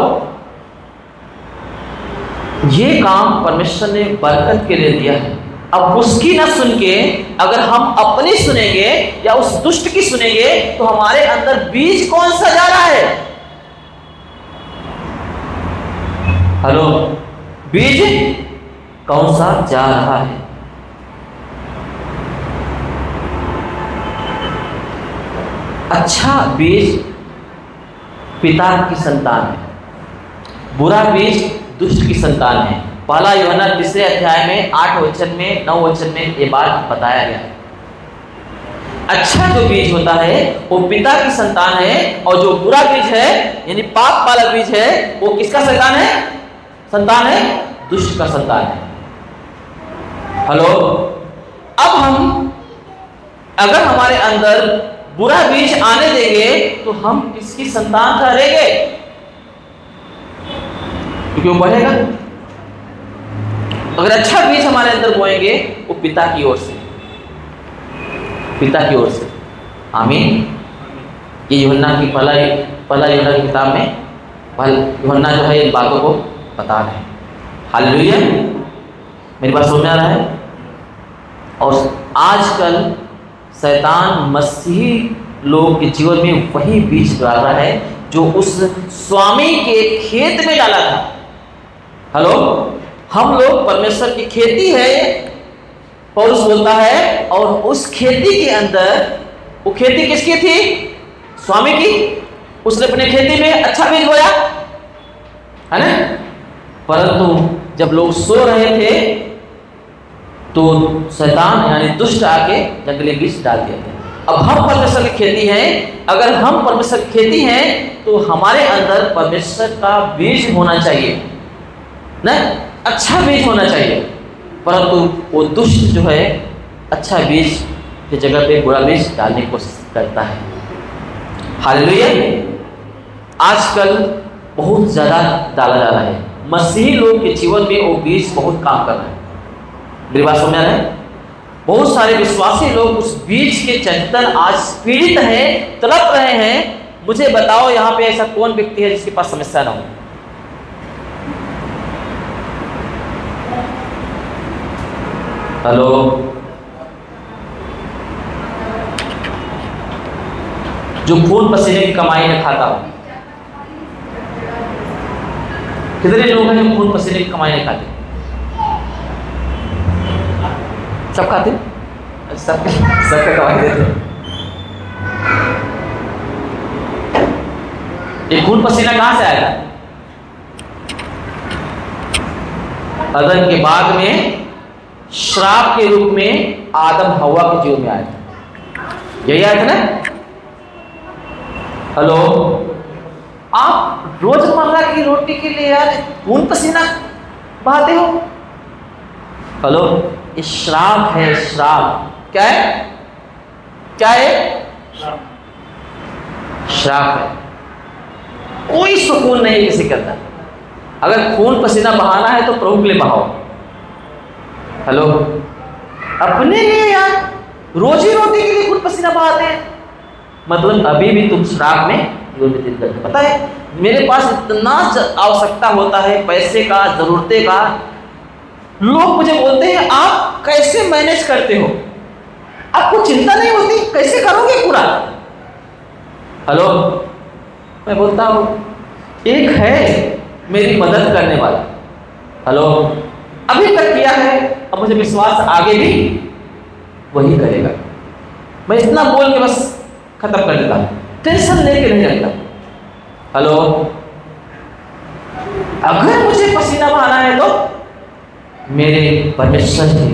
Speaker 1: ये काम परमेश्वर ने बरकत के लिए दिया है। अब उसकी ना सुन के अगर हम अपनी सुनेंगे या उस दुष्ट की सुनेंगे, तो हमारे अंदर बीज कौन सा जा रहा है? हेलो, बीज कौन सा जा रहा है? अच्छा बीज पिता की संतान है, बुरा बीज दुष्ट की संतान है। पहला यूहन्ना 3 अध्याय में 8 वचन में 9 वचन में ये बात बताया गया है। अच्छा जो बीज होता है वो पिता की संतान है, और जो बुरा बीज है यानी पाप वाला बीज है, वो किसका संतान है? संतान है दुष्ट का संतान है। हेलो, अब हम अगर हमारे अंदर बुरा बीज आने देंगे तो हम किसकी संतान ठहरेंगे? क्योंकि वो बढ़ेगा। अगर अच्छा बीज हमारे अंदर बोएंगे, वो पिता की ओर से, पिता की ओर से। आमीन। ये यूहन्ना की पहला यूहन्ना की किताब में यूहन्ना जो है इन बातों को बता रहे हैं। हालेलुया। मेरी बात समझ में आ रहा है? और आजकल शैतान मसीही लोग के जीवन में वही बीज डाल रहा है जो उस स्वामी के खेत में डाला था। हेलो, हम लोग परमेश्वर की खेती है, पौलुस बोलता है, और उस खेती के अंदर, वो खेती किसकी थी? स्वामी की। उसने अपने खेती में अच्छा बीज बोया, है ना? परंतु जब लोग सो रहे थे तो शैतान यानी दुष्ट आके जंगली बीज डाल दिया था। अब हम परमेश्वर की खेती हैं। अगर हम परमेश्वर की खेती हैं तो हमारे अंदर परमेश्वर का बीज होना चाहिए ना, अच्छा बीज होना चाहिए। परंतु वो दुष्ट जो है अच्छा बीज की जगह पे बुरा बीज डालने की कोशिश करता है। हालेलुया। आजकल बहुत ज़्यादा डाला जा रहा है। मसीही लोग के जीवन में वो बीज बहुत काम कर रहा है। मेरी बात समझ रहे हैं? बहुत सारे विश्वासी लोग उस बीज के चलते आज पीड़ित हैं, तड़प रहे हैं। मुझे बताओ यहाँ पे ऐसा कौन व्यक्ति है जिसके पास समस्या ना हो? हेलो, जो खून पसीने की कमाई में खाता हो? कितने लोग हैं जो खून पसीने की कमाई नहीं खाते? सब खाते, सबका गवाही देते। ये खून पसीना कहाँ से आया था? अदन के बाद में श्राप के रूप में आदम हवा के जीवन में आया था। यही आया था ना? हेलो, आप रोजमर्रा की रोटी के लिए यार खून पसीना बहाते हो? हेलो, ये श्राप है, श्राप। क्या है? क्या है? श्राप है। कोई सुकून नहीं किसी के अंदर। अगर खून पसीना बहाना है तो प्रभु के लिए बहाओ। हेलो, अपने लिए यार रोजी रोटी के लिए खून पसीना बहाते हैं, मतलब अभी भी तुम श्राप में व्यतीत करते। पता है, मेरे पास इतना आवश्यकता होता है पैसे का, जरूरतें का, लोग मुझे बोलते हैं आप कैसे मैनेज करते हो, आपको चिंता नहीं होती, कैसे करोगे पूरा? हेलो, मैं बोलता हूँ एक है मेरी मदद करने वाला। हेलो, अभी तक किया है, अब मुझे विश्वास आगे भी वही करेगा। मैं इतना बोल के बस खत्म कर देता हूँ, टेंशन लेके नहीं रहता। हेलो, अगर मुझे पसीना बहाना है तो मेरे परमेश्वर के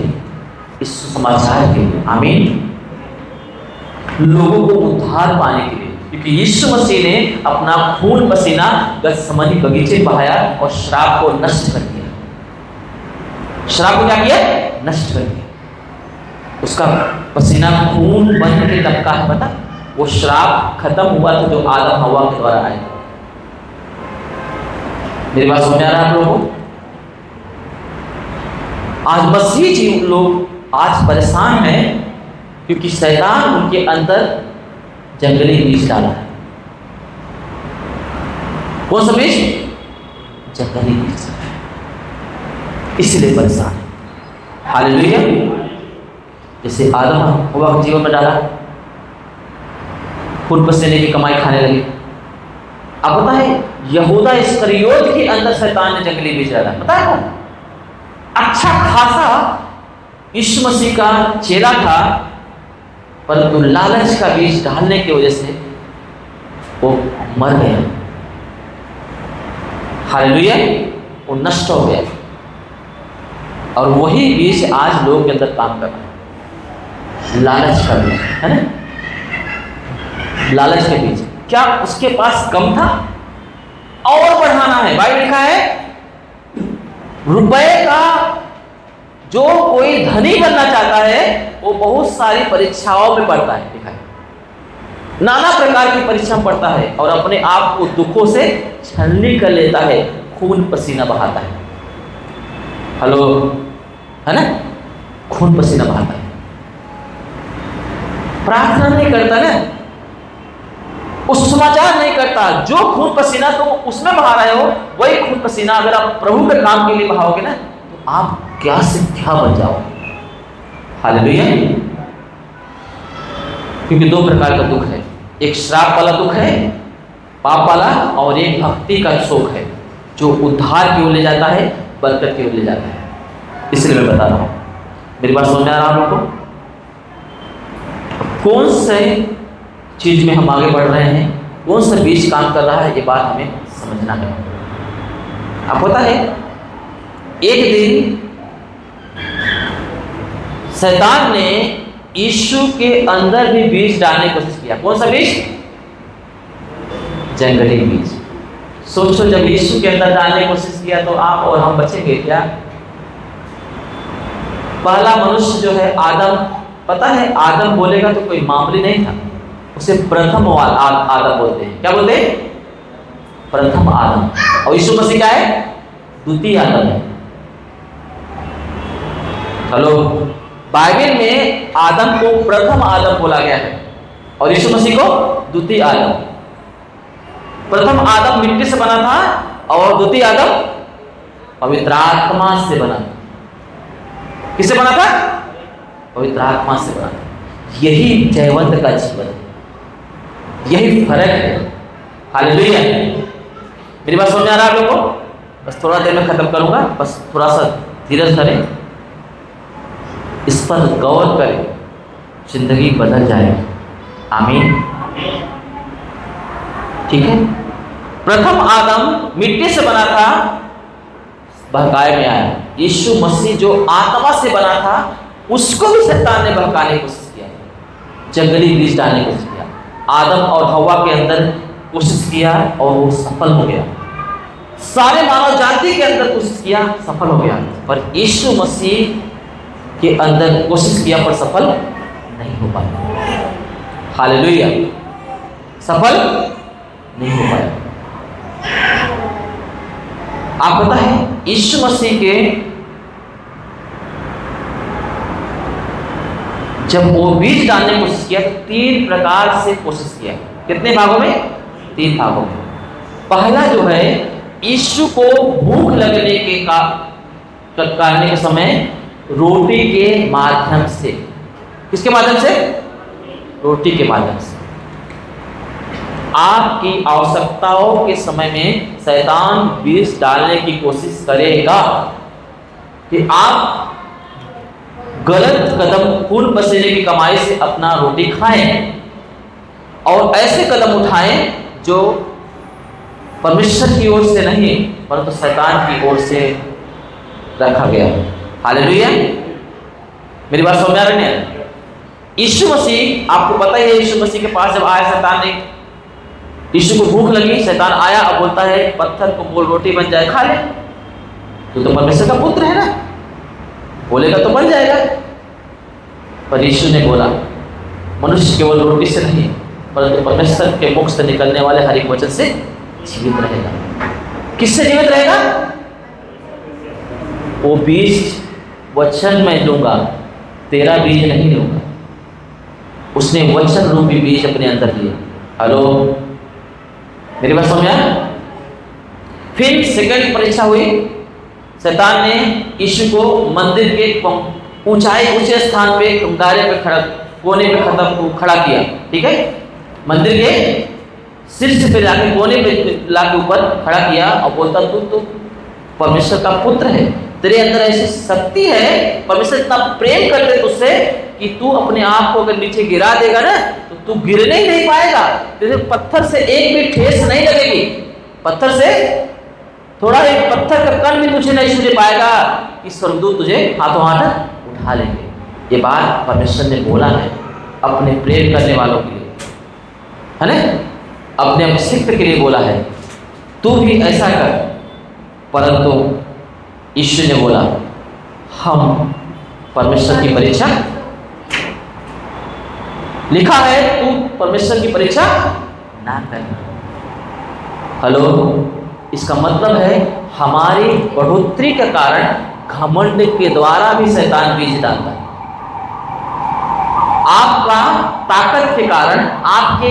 Speaker 1: इस समाचार के लिए, आमीन, लोगों को उद्धार पाने के लिए, क्योंकि यीशु मसीह ने अपना खून पसीना गतसमनी बगीचे बहाया और श्राप को नष्ट कर दिया। श्राप को क्या किया? नष्ट कर दिया। उसका पसीना खून बन के टपका है। पता, वो श्राप खत्म हुआ था जो आदम हवा के द्वारा आया। मेरी बात समझ आ रहा है आप लोगों को? आज मसीह जी लोग आज परेशान हैं क्योंकि शैतान उनके अंदर जंगली बीज डाला है। कौन सा बीज? जंगली बीज, इसलिए परेशान है। हालेलुया। जैसे आदम हवा के जीवन में डाला, खून पसीने की कमाई खाने लगे। अब पता है यहूदा इस्करियोत के अंदर शैतान ने जंगली बीज डाला। पता है कौन? अच्छा खासा यीशु मसीह का चेला था, परंतु लालच का बीज डालने की वजह से वो मर गया। हालेलुया, वो नष्ट हो गया। और वही बीज आज लोगों के अंदर काम कर रहा है, लालच का बीज, है ना? लालच के बीज। क्या उसके पास कम था? और बढ़ाना है। बाइबल लिखा है रुपए का जो कोई धनी बनना चाहता है वो बहुत सारी परीक्षाओं में पड़ता है। लिखा है नाना प्रकार की परीक्षा में पड़ता है और अपने आप को दुखों से छलनी कर लेता है, खून पसीना बहाता है। हेलो, है ना? खून पसीना बहाता है, प्रार्थना नहीं करता ना, उस समाचार नहीं करता। जो खून पसीना तुम उसमें बहा रहे हो, वही खून पसीना अगर आप प्रभु के काम के लिए बहाओगे ना, तो आप क्या से क्या बन जाओगे। हालेलुया। क्योंकि दो प्रकार का दुख है, एक श्राप वाला दुख है, पाप वाला, और एक भक्ति का शोक है जो उद्धार की ओर ले जाता है, बरकत की ओर ले जाता है। इसलिए मैं बता रहा हूँ। मेरी बात समझ में आ रहा है आप लोगों को? कौन से चीज में हम आगे बढ़ रहे हैं, कौन सा बीज काम कर रहा है, ये बात हमें समझना है। अब पता है एक दिन शैतान ने यीशु के अंदर भी बीज डालने की कोशिश किया। कौन सा बीज? जंगली बीज। सोचो, जब यीशु के अंदर डालने की कोशिश किया तो आप और हम बचेंगे क्या? पहला मनुष्य जो है आदम, पता है आदम बोलेगा तो कोई मामूली नहीं था, उसे प्रथम आदम बोलते हैं। क्या बोलते हैं? प्रथम आदम। और यीशु मसीह क्या है? द्वितीय आदम है। हेलो, बाइबल में आदम को प्रथम आदम बोला गया है और यीशु मसीह को द्वितीय आदम। प्रथम आदम मिट्टी से बना था और द्वितीय आदम पवित्र आत्मा से बना था। किससे बना था? पवित्र आत्मा से बना था। यही जयवंत का जीवन है, यही फर्क है। हालेलुया। मेरी बात समझ में आ रहा है आप लोगों को? बस थोड़ा देर में खत्म करूंगा, बस थोड़ा सा धीरज धरें। इस पर गौर करें, जिंदगी बदल जाएगी। आमीन। ठीक है। प्रथम आदम मिट्टी से बना था, बहकाए में आया। यीशु मसीह जो आत्मा से बना था, उसको भी शैतान ने बहकाने की कोशिश किया, जंगली बीज डालने की कोशिश किया, आदम और हवा के अंदर कोशिश किया और वो सफल हो गया। सारे मानव जाति के अंदर कोशिश किया, सफल हो गया, पर यीशु मसीह के अंदर कोशिश किया पर सफल नहीं हो पाया। हालेलुया, सफल नहीं हो पाया। आप पता है यीशु मसीह के जब वो बीज डालने की कोशिश किया, 3 प्रकार से कोशिश किया। कितने भागों में? 3 भागों में। पहला जो है, यीशु को भूख लगने के करने के समय रोटी के माध्यम से। किसके माध्यम से? रोटी के माध्यम से। आपकी आवश्यकताओं के समय में शैतान बीज डालने की कोशिश करेगा कि आप गलत कदम, खून पसीने की कमाई से अपना रोटी खाएं और ऐसे कदम उठाएं जो परमेश्वर की ओर से नहीं परंतु शैतान की ओर से रखा गया। हालेलुया। मेरी बात समझ आ रही है? यीशु मसीह, आपको पता ही है, यीशु मसीह के पास जब आया शैतान ने, यीशु को भूख लगी, शैतान आया और बोलता है पत्थर को बोल रोटी बन जाए, खा ले। तो परमेश्वर का पुत्र है ना, बोलेगा तो बन जाएगा। पर यीशु ने बोला मनुष्य केवल रोटी से नहीं परंतु परमेश्वर के मुख से निकलने वाले हर एक वचन से जीवित रहेगा। किससे जीवित रहेगा? वो बीज वचन मैं लूंगा, तेरा बीज नहीं लूंगा। उसने वचन रूपी बीज अपने अंदर लिया। हेलो, मेरी बात समझ आया? फिर सेकंड परीक्षा हुई। शैतान ने यीशु को मंदिर के ऊंचे स्थान पे, गारे पे खड़ा, कोने पे खड़ा किया। ठीक है, मंदिर के शीर्ष पे जाके, कोने पे लाके ऊपर खड़ा किया और बोलता तू तो परमेश्वर का पुत्र है, तेरे अंदर ऐसी शक्ति है, परमेश्वर इतना प्रेम करते तुझसे कि तू अपने आप को अगर नीचे गिरा देगा ना तो तू गिरने ही नहीं पाएगा, तेरे पत्थर से एक भी ठेस नहीं लगेगी, पत्थर से थोड़ा एक पत्थर का कण भी तुझे नहीं छू पाएगा कि स्वर्गदूत तुझे हाथों हाथ उठा लेंगे। ये बात परमेश्वर ने बोला है अपने प्रेम करने वालों के लिए, है ना, अपने अभिषिक्त के लिए बोला है, तू भी ऐसा कर। परंतु यीशु ने बोला हम परमेश्वर की परीक्षा, लिखा है तू परमेश्वर की परीक्षा ना करना। हेलो, इसका मतलब है हमारी बढ़ोतरी के कारण घमंड के द्वारा भी शैतान बीज डालता है। आपका ताकत के कारण, आपके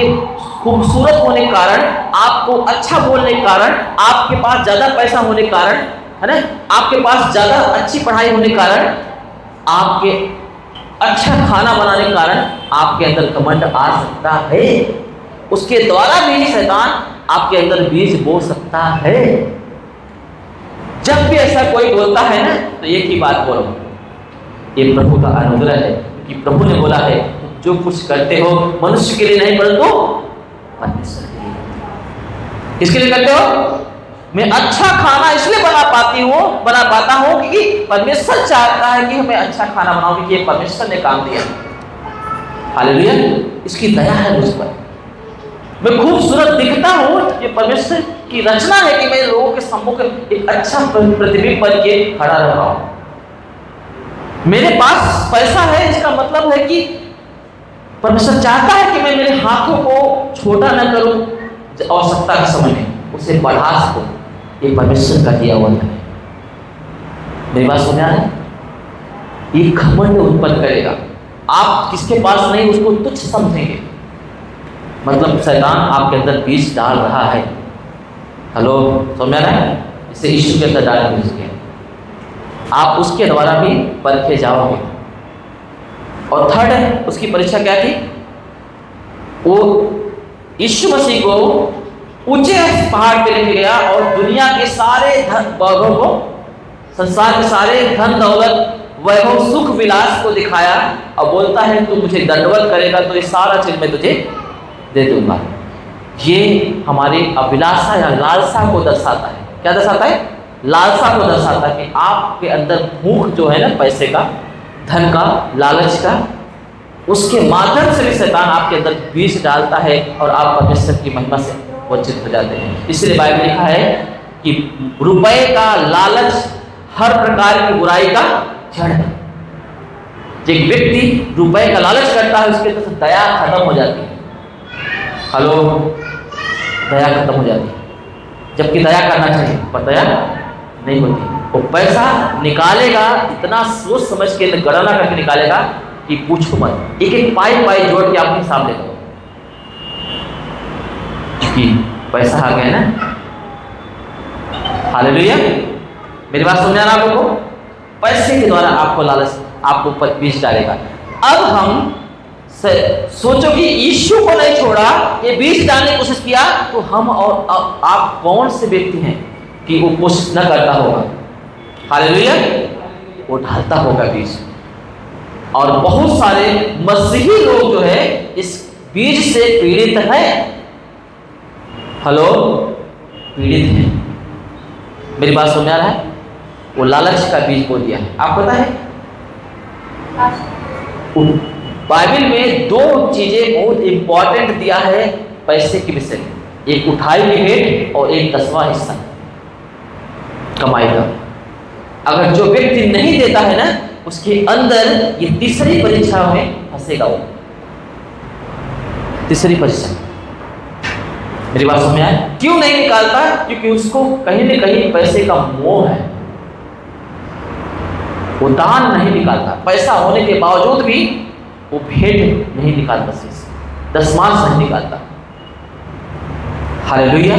Speaker 1: खूबसूरत होने के कारण, आपको अच्छा बोलने के कारण, आपके पास ज्यादा पैसा होने के कारण, है ना, आपके पास ज्यादा अच्छी पढ़ाई होने के कारण, आपके अच्छा खाना बनाने के कारण आपके अंदर घमंड आ सकता है। उसके द्वारा भी शैतान आपके अंदर बीज बो सकता है। जब भी ऐसा कोई बोलता है ना तो एक ही बात बोलो, ये प्रभु का अनुग्रह है कि प्रभु ने बोला है जो कुछ करते हो मनुष्य के लिए नहीं परंतु परमेश्वर के लिए। किसके लिए करते हो? मैं अच्छा खाना इसलिए बना पाता हूँ क्योंकि परमेश्वर चाहता है कि हमें अच्छा खाना बनाओ, क्योंकि ये परमेश्वर ने काम दिया। हालेलुया, इसकी दया है मुझ पर, मैं खूबसूरत दिखता हूँ, ये परमेश्वर की रचना है कि मैं लोगों के सम्मुख एक अच्छा प्रतिबिंब बन के खड़ा रह रहा हूँ। मेरे पास पैसा है, इसका मतलब है कि परमेश्वर चाहता है कि मैं मेरे हाथों को छोटा न करूं, आवश्यकता के समय में उसे बढ़ा सकूं। ये परमेश्वर का दिया हुआ है। मेरी बात समझ आ रही है? ये घमंड उत्पन्न करेगा, आप किसके पास नहीं उसको तुच्छ समझेंगे, मतलब शैतान आपके अंदर बीज डाल रहा है। हेलो, समझ रहा है? इसे यीशु के अंदर डालने की कोशिश, आप उसके द्वारा भी परखे जाओगे। और थर्ड है, उसकी परीक्षा क्या थी? वो यीशु मसीह को ऊंचे पहाड़ पे लेके गया और दुनिया के सारे धन वैभव को, संसार के सारे धन दौलत वैभव सुख विलास को दिखाया और बोलता है तू मुझे दंडवत करेगा तो ये सारा चीज मैं तुझे दे दूंगा। ये हमारी अभिलाषा या लालसा को दर्शाता है। क्या दर्शाता है? लालसा को दर्शाता है कि आपके अंदर भूख जो है ना पैसे का, धन का, लालच का, उसके माध्यम से भी शैतान आपके अंदर बीज डालता है और आप परमेश्वर की महिमा से वंचित हो जाते हैं। इसलिए बाइबल लिखा है कि रुपए का लालच हर प्रकार की बुराई का जड़ है। एक व्यक्ति रुपए का लालच करता है उसके अंदर दया खत्म हो जाती है। हेलो, दया खत्म हो जाती है, जबकि दया करना चाहिए पर दया नहीं होती। वो पैसा निकालेगा इतना सोच समझ के गणना करके निकालेगा कि पूछो मत, एक एक पाई पाई जोड़ के अपने सामने करो कि पैसा आ गया ना। हालेलुया, मेरी बात समझ रहा लोगों को? पैसे के द्वारा आपको लालच आपको बीज डालेगा। अब हम सोचो कि यीशु को नहीं छोड़ा, ये बीज डालने की कोशिश किया, तो हम और आप कौन से व्यक्ति हैं कि वो कोशिश न करता होगा? हालेलुया, वो डालता होगा बीज। और बहुत सारे मसीही लोग जो है इस बीज से पीड़ित है। हेलो, पीड़ित है। मेरी बात समझ आ रहा है? वो लालच का बीज बो दिया है। आपको पता है बाइबल में दो चीजें बहुत इंपॉर्टेंट दिया है पैसे के विषय में, एक उठाई हुई भेंट और एक 10वां हिस्सा कमाई का। अगर जो व्यक्ति नहीं देता है ना, उसके अंदर ये तीसरी परीक्षा में फंसेगा। वो तीसरी परीक्षा, मेरी बात समझ आए? क्यों नहीं निकालता? क्योंकि उसको कहीं न कहीं पैसे का मोह है। वो दान नहीं निकालता, पैसा होने के बावजूद भी वो भेंट नहीं निकालता, दशमांश नहीं निकालता। हालेलुया,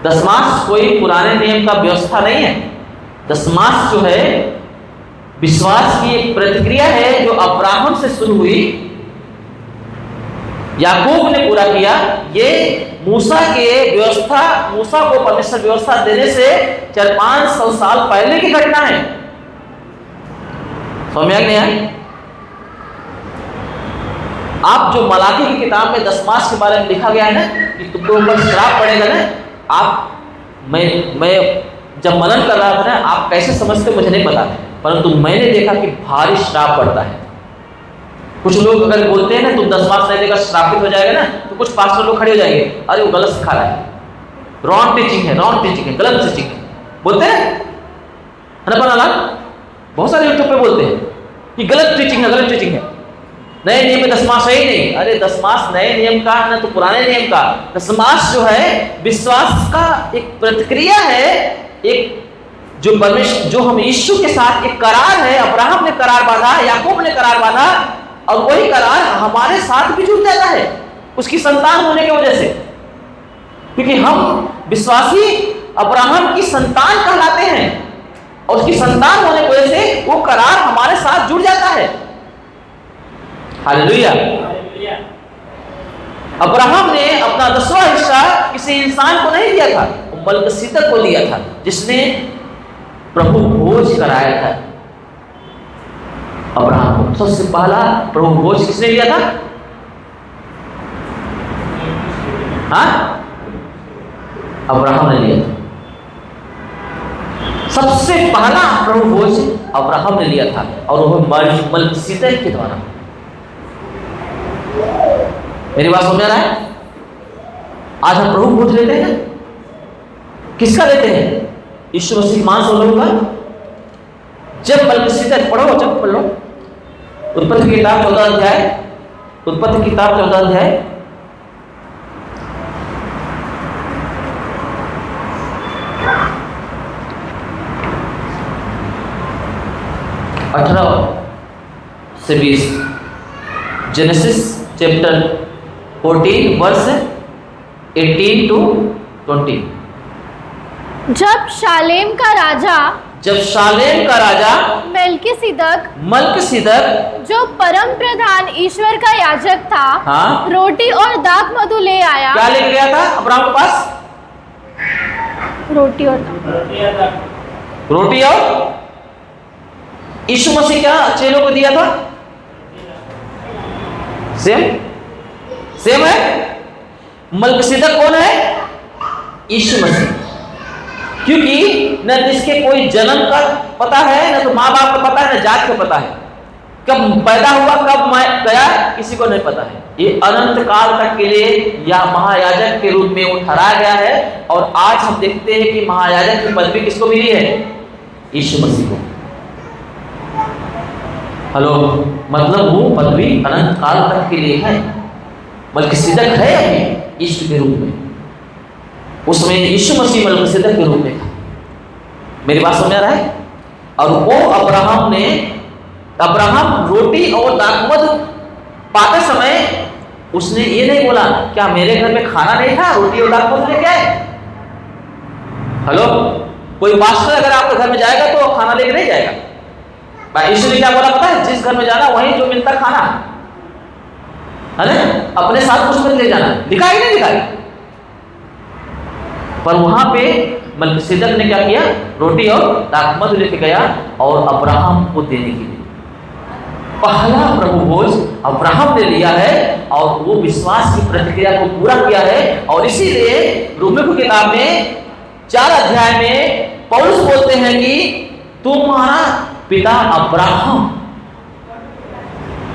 Speaker 1: दशमांश कोई पुराने नियम का व्यवस्था नहीं है। दशमांश जो है विश्वास की एक प्रतिक्रिया है जो अब्राहम से शुरू हुई, याकूब ने पूरा किया। ये मूसा के व्यवस्था, मूसा को परमेश्वर व्यवस्था देने से 400-500 साल पहले की घटना है। समझ में नहीं आया? आप जो मलाकी की किताब में दशमांश के बारे में लिखा गया है ना कि तुमको ऊपर श्राप पड़ेगा ना, आप मैं जब मनन कर रहा था ना, आप कैसे समझते मुझे नहीं पता, परंतु मैंने देखा कि भारी श्राप पड़ता है। कुछ लोग अगर बोलते हैं ना तुम 10 नहीं देगा श्रापित हो जाएगा ना, तो कुछ पास्टर लोग खड़े हो जाएंगे, अरे वो गलत सिखा रहा है, रॉन्ग टीचिंग है, रॉन्ग टीचिंग है, गलत टीचिंग है, बोलते हैं ना। बहुत सारे यूट्यूब पे बोलते हैं कि गलत टीचिंग है, गलत टीचिंग है, नए नियम में दशमांश है ही नहीं। अरे दशमांश नए नियम का ना तो पुराने नियम का। दशमांश जो है विश्वास का एक प्रतिक्रिया है, एक जो परमेश्वर, जो हम यीशु के साथ एक करार है। अब्राहम ने करार बांधा, याकूब ने करार बांधा, और वही करार हमारे साथ भी जुड़ जाता है उसकी संतान होने की वजह से, क्योंकि हम विश्वासी अब्राहम की संतान कहलाते हैं और उसकी संतान होने की वजह से वो करार हमारे साथ जुड़ जाता है। हालेलुया। अब्राहम ने अपना 10वां हिस्सा किसी इंसान को नहीं दिया था, वो मलकीसेदक को दिया था, जिसने प्रभु भोज कराया था। अब्राहम को सबसे पहला प्रभु भोज किसने दिया था? हाँ, अब्राहम ने लिया था। सबसे पहला प्रभु भोज अब्राहम ने लिया था, और वो मलकीसेदक के द्वारा। मेरी बात समझ रहा है? आज हम प्रभु भोज लेते हैं, किसका लेते हैं? यीशु मसीह मांस और लहू का। जब मलकीसेदक पढ़ो, जब पढ़ लो उत्पत्ति की किताब 14 अध्याय, उत्पत्ति की किताब 14 अध्याय 18 से 20, जेनेसिस चैप्टर 14 वर्स 18 to 20।
Speaker 2: जब शालेम का राजा मलकीसेदक जो परम प्रधान ईश्वर का याजक था,
Speaker 1: हाँ?
Speaker 2: रोटी और दाख मधु ले आया।
Speaker 1: क्या लेके गया था अब्राहम के पास?
Speaker 2: रोटी और
Speaker 1: यीशु मसीह क्या चेलों को दिया था? सेम है। मलकीसेदक कौन है? यीशु मसीह। क्योंकि न इसके कोई जन्म का पता है, न तो माँ बाप का पता है, न जात का पता है, कब पैदा हुआ कब गया किसी को नहीं पता है। ये अनंत काल तक के लिए या महायाजक के रूप में वो ठहराया गया है। और आज हम देखते हैं कि महायाजक की पदवी किसको मिली है? यीशु मसीह को। हेलो, मतलब वो पदवी अनंत काल तक के लिए है। मलकीसेदक है अभी यीशु के रूप में, उसमें यीशु मसीह मलकीसेदक के रूप में था। मेरी बात समझ आ रहा है? और वो अब्राहम रोटी और दाखमधु पाते समय उसने ये नहीं बोला क्या मेरे घर में खाना नहीं था, रोटी और दाखमधु लेके आए? हेलो, कोई पास्टर अगर आपके घर में जाएगा तो खाना लेके नहीं जाएगा। भाई यीशु ने क्या बोला पता है? जिस घर में जाना वहीं जो मिलता खाना है ना, अपने साथ कुछ मत ले जाना। लिखा ही नहीं लिखा है? पर वहां पे मलकीसेदक ने क्या किया? रोटी और दाखमधु लेके गया और अब्राहम को देने के लिए। पहला प्रभु भोज अब्राहम ने लिया है और वो विश्वास की प्रतिक्रिया को पूरा किया है। और इसीलिए रोमियो की किताब में 4 अध्याय में पौलुस बोलते हैं कि तुम्हारा पिता अब्राहम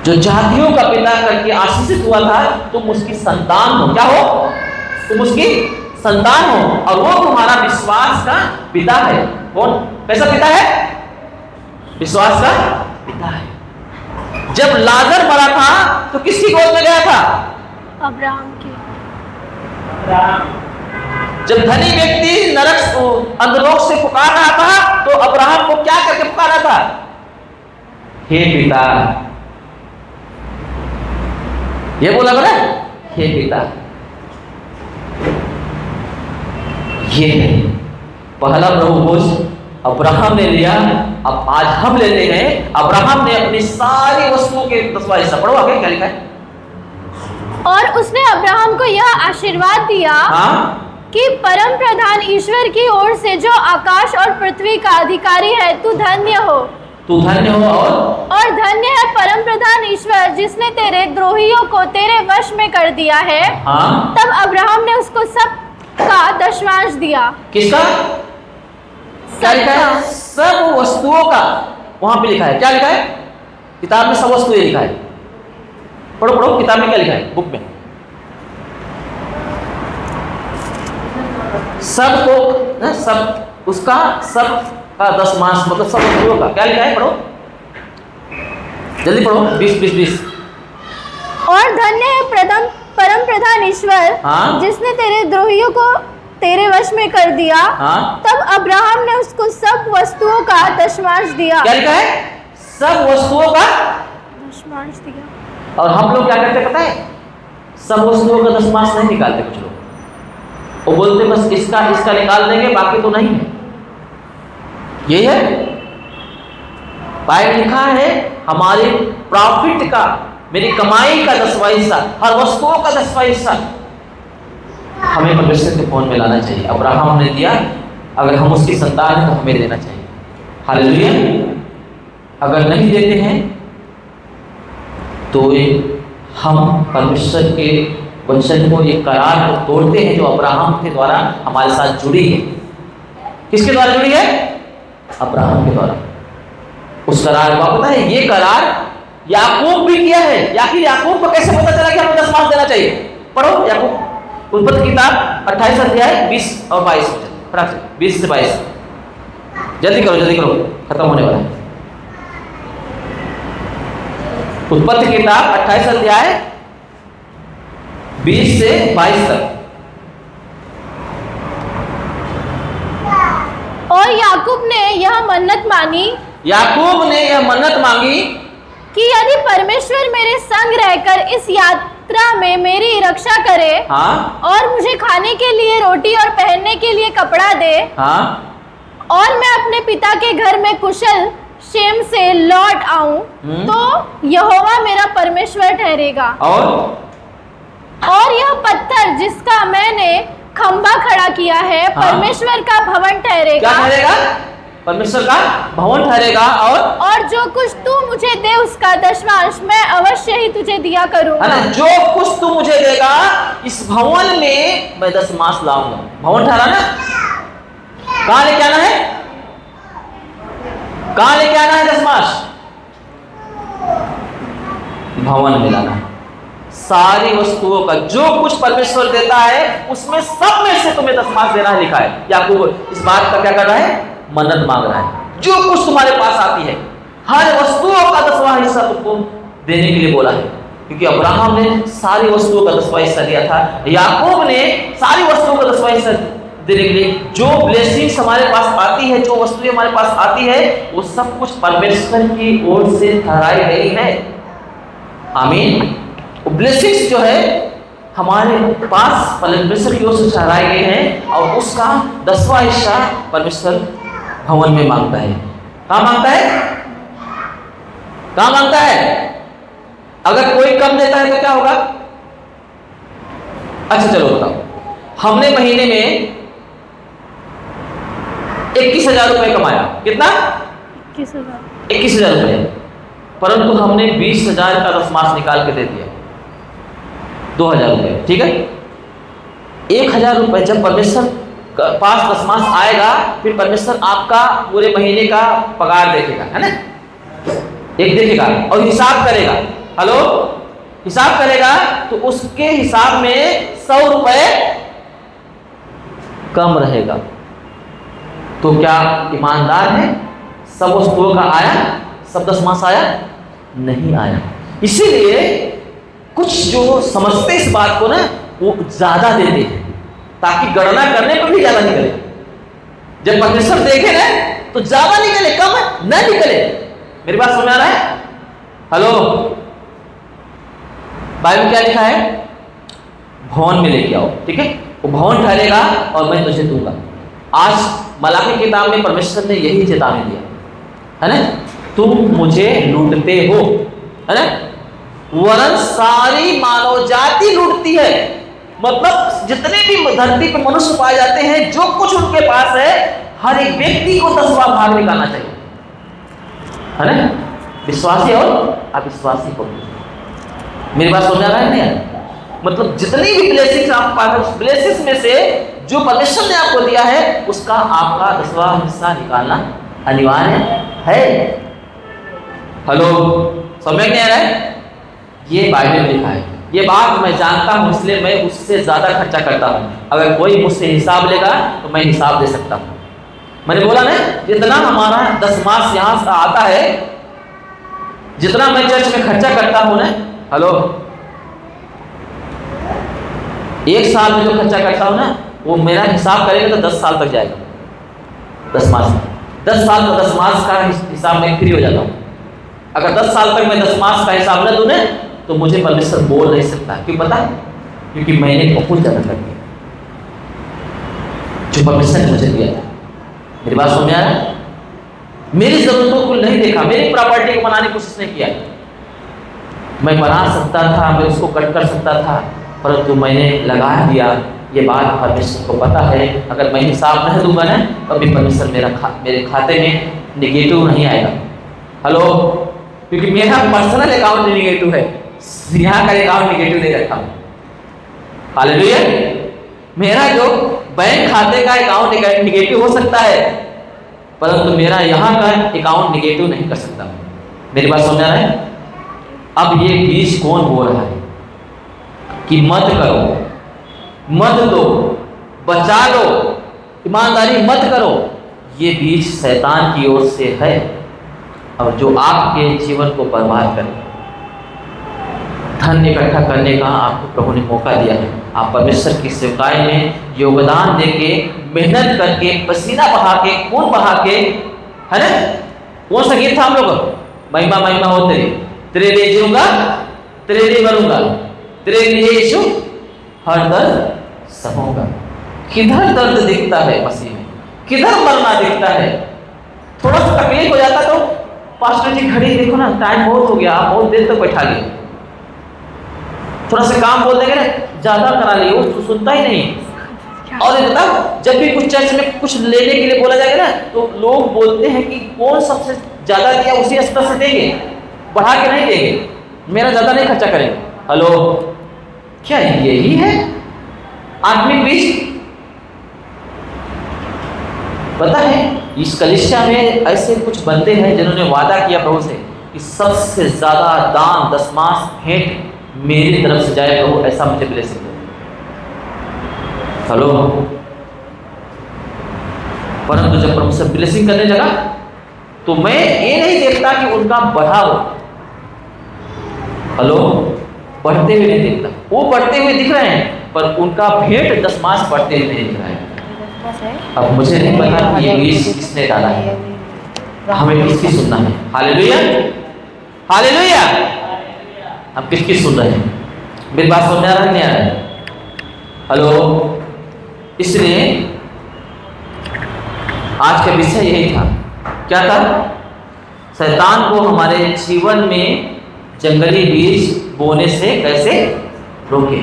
Speaker 1: जो जातियों का पिता करके आशीषित हुआ था, तुम उसकी संतान हो। क्या हो? तुम उसकी संतान हो और वो तुम्हारा विश्वास का पिता है। कौन? कैसा पिता है? विश्वास का पिता है। जब लाजर मरा था तो किसकी गोद में गया था?
Speaker 2: अब्राहम की।
Speaker 1: जब धनी व्यक्ति नरक अधोलोक से पुकार रहा था तो अब्राहम को क्या करके पुकारा था? हे पिता। ये बोला बोला, हे पिता। ये है पहला प्रभु भोज अब्राहम ने लिया। अब आज हम लेते हैं। अब्राहम ने अपनी सारी वस्तुओं के 10वां हिस्सा, पढ़ो आगे क्या लिखा है?
Speaker 2: और उसने अब्राहम को यह आशीर्वाद दिया कि परम प्रधान ईश्वर की ओर से जो आकाश और पृथ्वी का अधिकारी है, तू धन्य हो।
Speaker 1: तू धन्य हो
Speaker 2: और धन्य है परम प्रधान ईश्वर जिसने तेरे द्रोहियों को तेरे वश में कर दिया है। तब अब्राहम ने उसको सब का दशमांश दिया।
Speaker 1: किसका? क्या लिखा है? सब वस्तुओं का। वहां पे लिखा है, क्या लिखा है? किताब में सब वस्तुएं लिखा है। पढ़ो पढ़ो, किताब में क्या लिखा है? बुक में सब को सब उसका सब का 10 मतलब सब वस्तुओं का क्या लिखा है? पढ़ो जल्दी पढ़ो। 20
Speaker 2: और धन्य है परम प्रधान ईश्वर जिसने तेरे द्रोहियों को तेरे वश में कर दिया। तब अब्राहम ने उसको सब वस्तुओं का दशमांश दिया।
Speaker 1: क्या लिखा है? सब वस्तुओं का
Speaker 2: दशमांश दिया।
Speaker 1: और हम लोग क्या करते पता है? सब वस्तुओं का दशमांश नहीं निकालते। कुछ लोग वो बोलते बस इसका निकाल देंगे, बाकी तो नहीं है। ये है बाइबल लिखा है हमारे प्रॉफिट का, मेरी कमाई का 10वां हिस्सा, हर वस्तुओं का 10वां हिस्सा हमें परमेश्वर के फोन में लाना चाहिए। अब्राहम ने दिया, अगर हम उसकी संतान हैं तो हमें देना चाहिए। हालेलुया। अगर नहीं देते हैं तो हम परमेश्वर के वचन को, ये करार को तोड़ते हैं जो अब्राहम के द्वारा हमारे साथ जुड़ी है। किसके द्वारा जुड़ी है? अब्राहम के द्वारा। उस करार को पता है, ये करार याकूब भी किया है। याकूब को कैसे पता चला कि हमें 10 देना चाहिए? पढ़ो याकूब उत्पत्ति किताब 28 अध्याय 20 और 22 20 से 22। जल्दी करो, खत्म होने वाला है। उत्पत्ति किताब 28 अध्याय 20 से 22 तक।
Speaker 2: और याकूब ने यह मन्नत मांगी कि यदि परमेश्वर मेरे संग रहकर इस यात्रा में मेरी रक्षा करे और मुझे खाने के लिए रोटी और पहनने के लिए कपड़ा दे और मैं अपने पिता के घर में कुशल क्षेम से लौट आऊं, तो यहोवा मेरा परमेश्वर ठहरेगा। और यह पत्थर जिसका मैंने खंभा खड़ा किया है परमेश्वर का भवन ठहरेगा।
Speaker 1: क्या ठहरेगा? परमेश्वर का भवन ठहरेगा,
Speaker 2: और जो कुछ तू मुझे दे उसका दशमांश मैं अवश्य ही तुझे दिया करूंगा।
Speaker 1: जो कुछ तू मुझे देगा इस भवन में मैं दशमांश लाऊंगा। भवन ठहराना कहां लेके आना है? कहां लेके आना है दशमांश? भवन में लाना है। सारी वस्तुओं का जो कुछ परमेश्वर देता है उसमें सब में से तुम्हें दशमांश देना है, लिखा है। याकूब इस बात का क्या कर रहा है? मन्नत मांग रहा है। जो कुछ तुम्हारे पास आती है हर वस्तुओं का 10वां हिस्सा तुमको देने के लिए बोला है, क्योंकि अब्राहम ने सारी वस्तुओं का 10वां हिस्सा दिया था। याकूब ने सारी वस्तुओं का 10वां हिस्सा देने के लिए, जो ब्लेसिंग्स हमारे पास आती है, जो वस्तुएं हमारे पास आती है, वो सब कुछ परमेश्वर की ओर से ठहराई गई है। आमीन। ब्लेसिंग्स जो है हमारे पास परमेश्वर की ओर से ठहराए गए हैं, और उसका 10वां हिस्सा परमेश्वर भवन में मांगता है। कहां मांगता है? कहां मांगता है? अगर कोई कम देता है तो क्या होगा? अच्छा चलो बताओ, हमने महीने में 21,000 रुपए कमाया। कितना? 21,000 रुपए, परंतु हमने 20,000 का दशमांश निकाल के दे दिया, 2,000 रुपए। ठीक है, 1,000 रुपए जब परमेश्वर पास दशमांश आएगा, फिर परमेश्वर आपका पूरे महीने का पगार देखेगा, है ना? एक देखेगा और हिसाब करेगा। हेलो, हिसाब करेगा तो उसके हिसाब में 100 रुपए कम रहेगा। तो क्या ईमानदार है? सब वस्तुओं का आया, सब दशमांश आया? नहीं आया। इसीलिए कुछ जो समझते इस बात को ना, वो ज्यादा देते हैं ताकि गणना करने पर भी ज्यादा निकले। जब परमेश्वर देखे ना तो ज्यादा निकले, कम न निकले। मेरी बात समझ आ रहा है? हेलो, बाइबल में क्या लिखा है? भवन में लेके आओ। ठीक है, वो भवन ठहरेगा और मैं तुझे दूंगा। आज मलाकी किताब में परमेश्वर ने यही चेतावनी दिया है ना, तुम मुझे लूटते हो, है ना, वरन सारी मानव जाति लूटती है। मतलब जितने भी धरती पर मनुष्य पाए जाते हैं, जो कुछ उनके पास है, हर एक व्यक्ति को 10वां भाग निकालना चाहिए, है ना, विश्वासी और अविश्वासी को। मेरी बात समझ आ रहा है नहीं? मतलब जितनी भी ब्लेसिंग्स आप पाए, उस ब्लेसिंग्स में से जो परमेश्वर ने आपको दिया है, उसका आपका 10वां हिस्सा निकालना अनिवार्य है। हेलो, समझ नहीं आ रहा है? ये बाइबल में लिखा है। ये बात मैं जानता हूं, इसलिए मैं उससे ज्यादा खर्चा करता हूं। अगर कोई मुझसे हिसाब लेगा तो मैं हिसाब दे सकता हूं। मैंने बोला ना, जितना हमारा दशमांश यहां से आता है, जितना मैं चर्च में खर्चा करता हूं ना, हेलो, एक साल में जो खर्चा करता हूं ना, वो मेरा हिसाब करेगा तो 10 साल तक जाएगा। दशमांश 10 साल का दशमांश का हिसाब में फ्री हो जाता हूं। अगर 10 साल तक मैं दशमांश का हिसाब न दूं ना, तो मुझे परमेश्वर बोल नहीं सकता। क्यों पता? क्योंकि मैंने बहुत ज्यादा कर दिया जो परमेश्वर ने मुझे दिया था। मेरी बात समझ आ रहा है? मेरी जरूरतों को नहीं देखा, मेरी प्रॉपर्टी को बनाने की कोशिश नहीं किया। मैं बना सकता था, मैं उसको कट कर सकता था, परंतु मैंने लगा दिया। ये बात परमेश्वर को पता है। अगर मैं हिसाब नहीं दूंगा ना, कभी परमेश्वर मेरे खाते में निगेटिव नहीं आएगा। हेलो, क्योंकि मेरा पर्सनल अकाउंट निगेटिव है, यहाँ का अकाउंट निगेटिव नहीं रखा। हालेलुया। मेरा जो बैंक खाते का अकाउंट निगेटिव हो सकता है, परंतु मेरा यहाँ का अकाउंट निगेटिव नहीं कर सकता। मेरी बात समझ आ रहा है? अब ये बीज कौन बोल रहा है कि मत करो, मत दो, बचा लो, ईमानदारी मत करो? ये बीज शैतान की ओर से है, और जो आपके जीवन को बर्बाद करे। धन इकट्ठा करने का आपको प्रभु ने मौका दिया है। आप परमेश्वर की सेवकाई में योगदान देके, मेहनत करके, पसीना बहा के, खून बहा के, है ना? कौन सा गीत था हम लोग? महिमा महिमा हो तेरे लिए जीऊंगा, तेरे लिए मरूंगा, तेरे लिए यीशु हर दर्द सहूंगा। किधर दर्द दिखता है मसीह में, किधर मरना दिखता है? थोड़ा सा तकलीफ हो जाता तो पास्टर जी घड़ी देखो ना, टाइम बहुत हो गया, आप बहुत देर तक बैठा लिए। थोड़ा सा काम बोल देंगे ना, ज्यादा करा लिए, वो सुनता ही नहीं। और ये बताओ, जब भी कुछ चर्च में कुछ लेने के लिए बोला जाएगा ना, तो लोग बोलते हैं कि कौन सबसे ज्यादा दिया उसी स्तर से देंगे, बढ़ा के नहीं देंगे, मेरा ज्यादा नहीं खर्चा करेंगे। हेलो, क्या यही है आत्मिक बीज? पता है, इस कलीसिया में ऐसे कुछ बंदे हैं जिन्होंने वादा किया प्रभु से कि सबसे ज्यादा दान दशमांश भेंट मेरी तरफ से जाए प्रभु, ऐसा मुझे ब्लेसिंग दो। हेलो, परंतु जब प्रभु से ब्लेसिंग करने लगा तो मैं ये नहीं देखता कि उनका बढ़ा हो। हेलो, बढ़ते हुए नहीं देखता, वो बढ़ते हुए दिख रहे हैं पर उनका भेंट दशमांश बढ़ते हुए नहीं दिख रहा है। अब मुझे नहीं पता कि ये बीज किसने डाला है, हमें किसकी सुनना है। Hallelujah, hallelujah. हम किसकी सुन रहे हैं? मेरी बात समझ आ रहा है नहीं आ रहा है? हेलो, इसलिए आज का विषय यही था। क्या था? शैतान को हमारे जीवन में जंगली बीज बोने से कैसे रोके।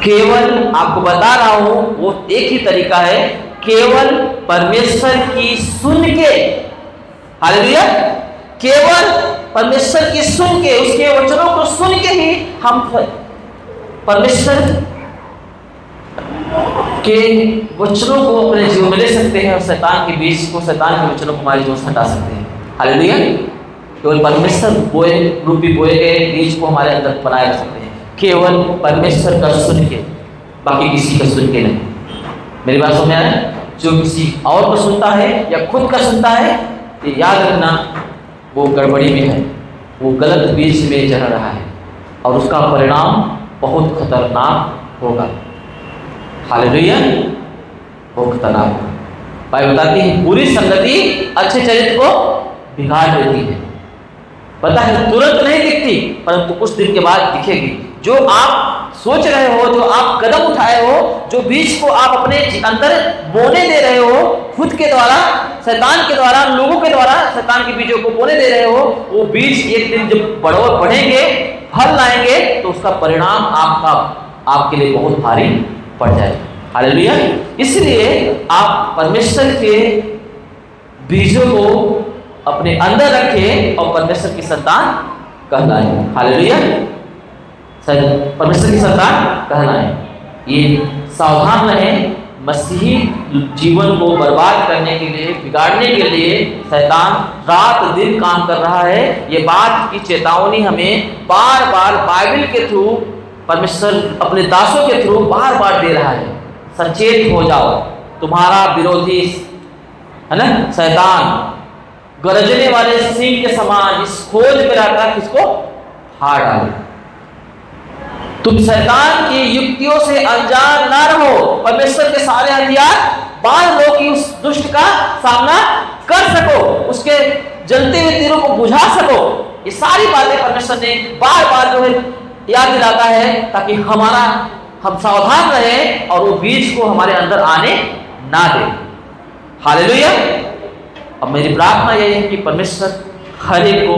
Speaker 1: केवल आपको बता रहा हूं, वो एक ही तरीका है, केवल परमेश्वर की सुन के, हालेलुया, केवल परमेश्वर की सुन के, उसके वचनों को सुन के ही हम परमेश्वर के वचनों को अपने जीवन में ले सकते हैं और शैतान के बीज को, शैतान के वचनों को हमारे जीवन से हटा सकते हैं। हालेलुया। केवल परमेश्वर बोए रूपी बोए गए बीज को हमारे अंदर बनाए रख सकते हैं, केवल परमेश्वर का सुन के, बाकी किसी का सुन के नहीं। मेरी बात समझ में आ रही है? जो किसी और को सुनता है या खुद का सुनता है, तो याद रखना वो गड़बड़ी में है, वो गलत बीज में चढ़ रहा है और उसका परिणाम बहुत खतरनाक होगा। हालेलुया, बहुत खतरनाक होगा। बाइबल बताती है बुरी संगति अच्छे चरित्र को बिगाड़ देती है। पता है, तुरंत नहीं दिखती परंतु कुछ दिन के बाद दिखेगी। जो आप सोच रहे हो, जो आप कदम उठाए हो, जो बीज को आप अपने अंदर बोने दे रहे हो, खुद के द्वारा, शैतान के द्वारा, लोगों के द्वारा शैतान के बीजों को बोने दे रहे हो, वो बीज एक दिन जब बढ़ेंगे, फल लाएंगे, तो उसका परिणाम आपके लिए बहुत भारी पड़ जाएगा। हालेलुया। इसलिए आप परमेश्वर के बीजों को अपने अंदर रखें और परमेश्वर की संतान कहलाएं। हालेलुया, परमेश्वर की संतान कहलाएं। ये सावधान रहें, मसीही जीवन को बर्बाद करने के लिए, बिगाड़ने के लिए शैतान रात दिन काम कर रहा है। ये बात की चेतावनी हमें बार बार बाइबल के थ्रू, परमेश्वर अपने दासों के थ्रू बार बार दे रहा है। सचेत हो जाओ, तुम्हारा विरोधी है ना शैतान गरजने वाले सिंह के समान इस खोज में रहता है किसको फाड़ डाले। तुम शैतान की युक्तियों से अनजान ना रहो, परमेश्वर के सारे हथियार बांध लो कि उस दुष्ट का सामना कर सको, उसके जलते हुए तीरों को बुझा सको। ये सारी बातें परमेश्वर ने बार बार जो है याद दिलाता है ताकि हम सावधान रहें और वो बीज को हमारे अंदर आने ना दे। हालेलुया। अब मेरी प्रार्थना यही है कि परमेश्वर हर एक को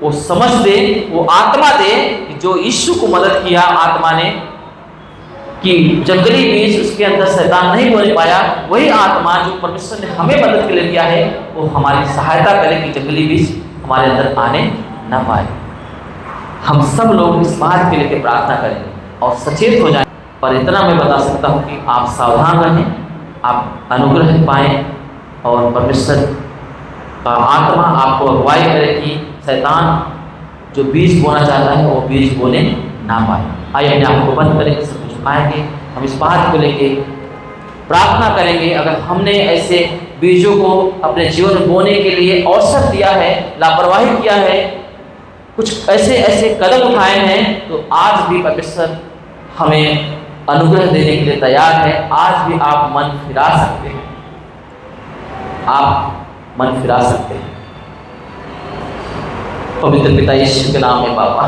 Speaker 1: वो समझ दे, वो आत्मा दे कि जो यीशु को मदद किया आत्मा ने कि जंगली बीज उसके अंदर शैतान नहीं बोल पाया, वही आत्मा जो परमेश्वर ने हमें मदद के लिए दिया है वो हमारी सहायता करे कि जंगली बीज हमारे अंदर आने ना पाए। हम सब लोग इस बात के लिए प्रार्थना करें और सचेत हो जाएं। पर इतना मैं बता सकता हूँ कि आप सावधान रहें, आप अनुग्रह पाएं और परमेश्वर का आत्मा आपको अगुवाई करे कि शैतान जो बीज बोना चाहता है वो बीज बोने ना पाए। आइए अपने आप को बंद करेंगे, सब कुछ पाएंगे, हम इस बात को लेके प्रार्थना करेंगे। अगर हमने ऐसे बीजों को अपने जीवन में बोने के लिए अवसर दिया है, लापरवाही किया है, कुछ ऐसे कदम उठाए हैं, तो आज भी परमेश्वर हमें अनुग्रह देने के लिए तैयार है। आज भी आप मन फिरा सकते हैं, आप मन फिरा सकते हैं। पवित्र पिता यीशु के नाम में बाबा,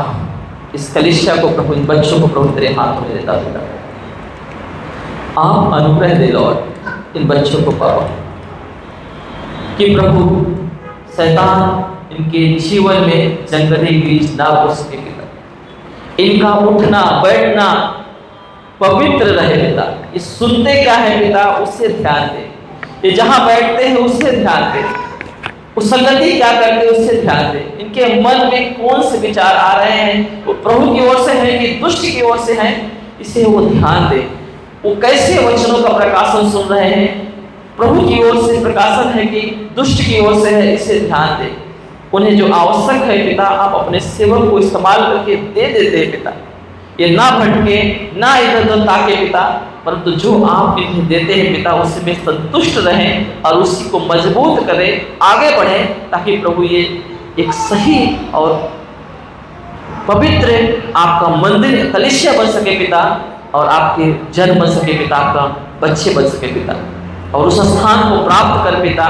Speaker 1: इस कलीसिया को प्रभु, इन बच्चों को प्रभु तेरे हाथों में देता पिता, आप अनुग्रह दे लॉर्ड इन बच्चों को बाबा, कि प्रभु शैतान इनके जीवन में जंगली बीज ना बो सके पिता। इनका उठना बैठना पवित्र रहे पिता। ये सुनते क्या है पिता, उससे ध्यान दे। ये जहाँ बैठते हैं उससे ध्यान दे। उस संगति क्या करते हैं उससे ध्यान दे। इनके मन में कौन से विचार आ रहे हैं, वो प्रभु की ओर से हैं कि दुष्ट की ओर से हैं, इसे वो ध्यान दे। वो कैसे वचनों का प्रकाशन सुन रहे हैं, प्रभु की ओर से प्रकाशन है कि दुष्ट की ओर से है, इसे ध्यान दे। उन्हें जो आवश्यक है पिता, आप अपने सेवक को इस्तेमाल करके दे देते हैं पिता। ये ना भटके, ना इधर उधर ताके पिता, परंतु जो आप इन्हें देते हैं पिता, उससे वे संतुष्ट रहें और उसी को मजबूत करें, आगे बढ़ें, ताकि प्रभु ये एक सही और पवित्र आपका मंदिर कलीसिया बन सके पिता, और आपके जन बन सके पिता, आपका बच्चे बन सके पिता, और उस स्थान को प्राप्त कर पिता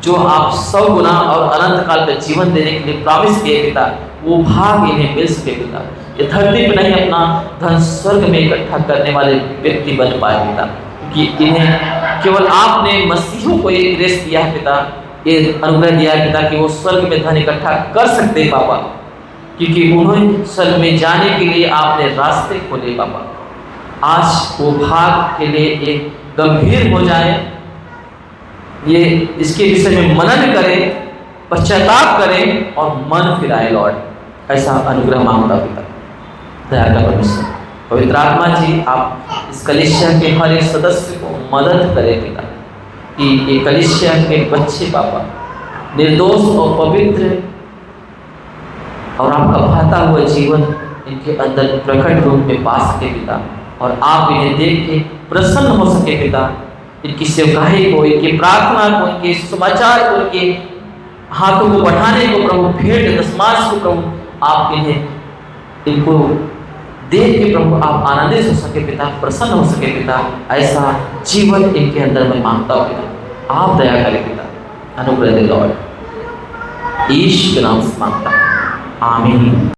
Speaker 1: जो आप 100 गुना और अनंत काल का जीवन देने के लिए प्रॉमिस किए पिता, वो भाग इन्हें मिल सके पिता। ये धरती पर नहीं, अपना धन स्वर्ग में इकट्ठा करने वाले व्यक्ति बन पाए पिता, क्योंकि इन्हें केवल आपने मसीहों को ये ग्रेस दिया है पिता, ये अनुग्रह दिया है पिता कि वो स्वर्ग में धन इकट्ठा कर सकते हैं पापा, क्योंकि उन्हें स्वर्ग में जाने के लिए आपने रास्ते खोले पापा। आज वो भाग के लिए एक गंभीर हो जाए, ये इसके विषय में मनन करें, पश्चाताप करें और मन फिराए लॉर्ड, ऐसा अनुग्रह मांगता पिता। दया का परमेश्वर पवित्र आत्मा जी, आप इस कलीसिया के हर एक सदस्य को मदद करें पिता, कि ये कलीसिया के बच्चे पापा निर्दोष और पवित्र और आपका बहता हुआ जीवन इनके अंदर प्रकट रूप में पा सके पिता, और आप इन्हें देख के प्रसन्न हो सके पिता। इनकी सेवकाई को, इनकी प्रार्थना को, इनके समाचार को, इनके हाथों को बढ़ाने को प्रभु, भेंट दशमांश को प्रभु, आप इनको देख के प्रभु आप आनंदित हो सके पिता, प्रसन्न हो सके पिता। ऐसा जीवन इनके अंदर में मांगता हूँ पिता, आप दया करें पिता, अनुग्रह दे लॉर्ड, यीशु के नाम से मांगता हूँ, आमीन।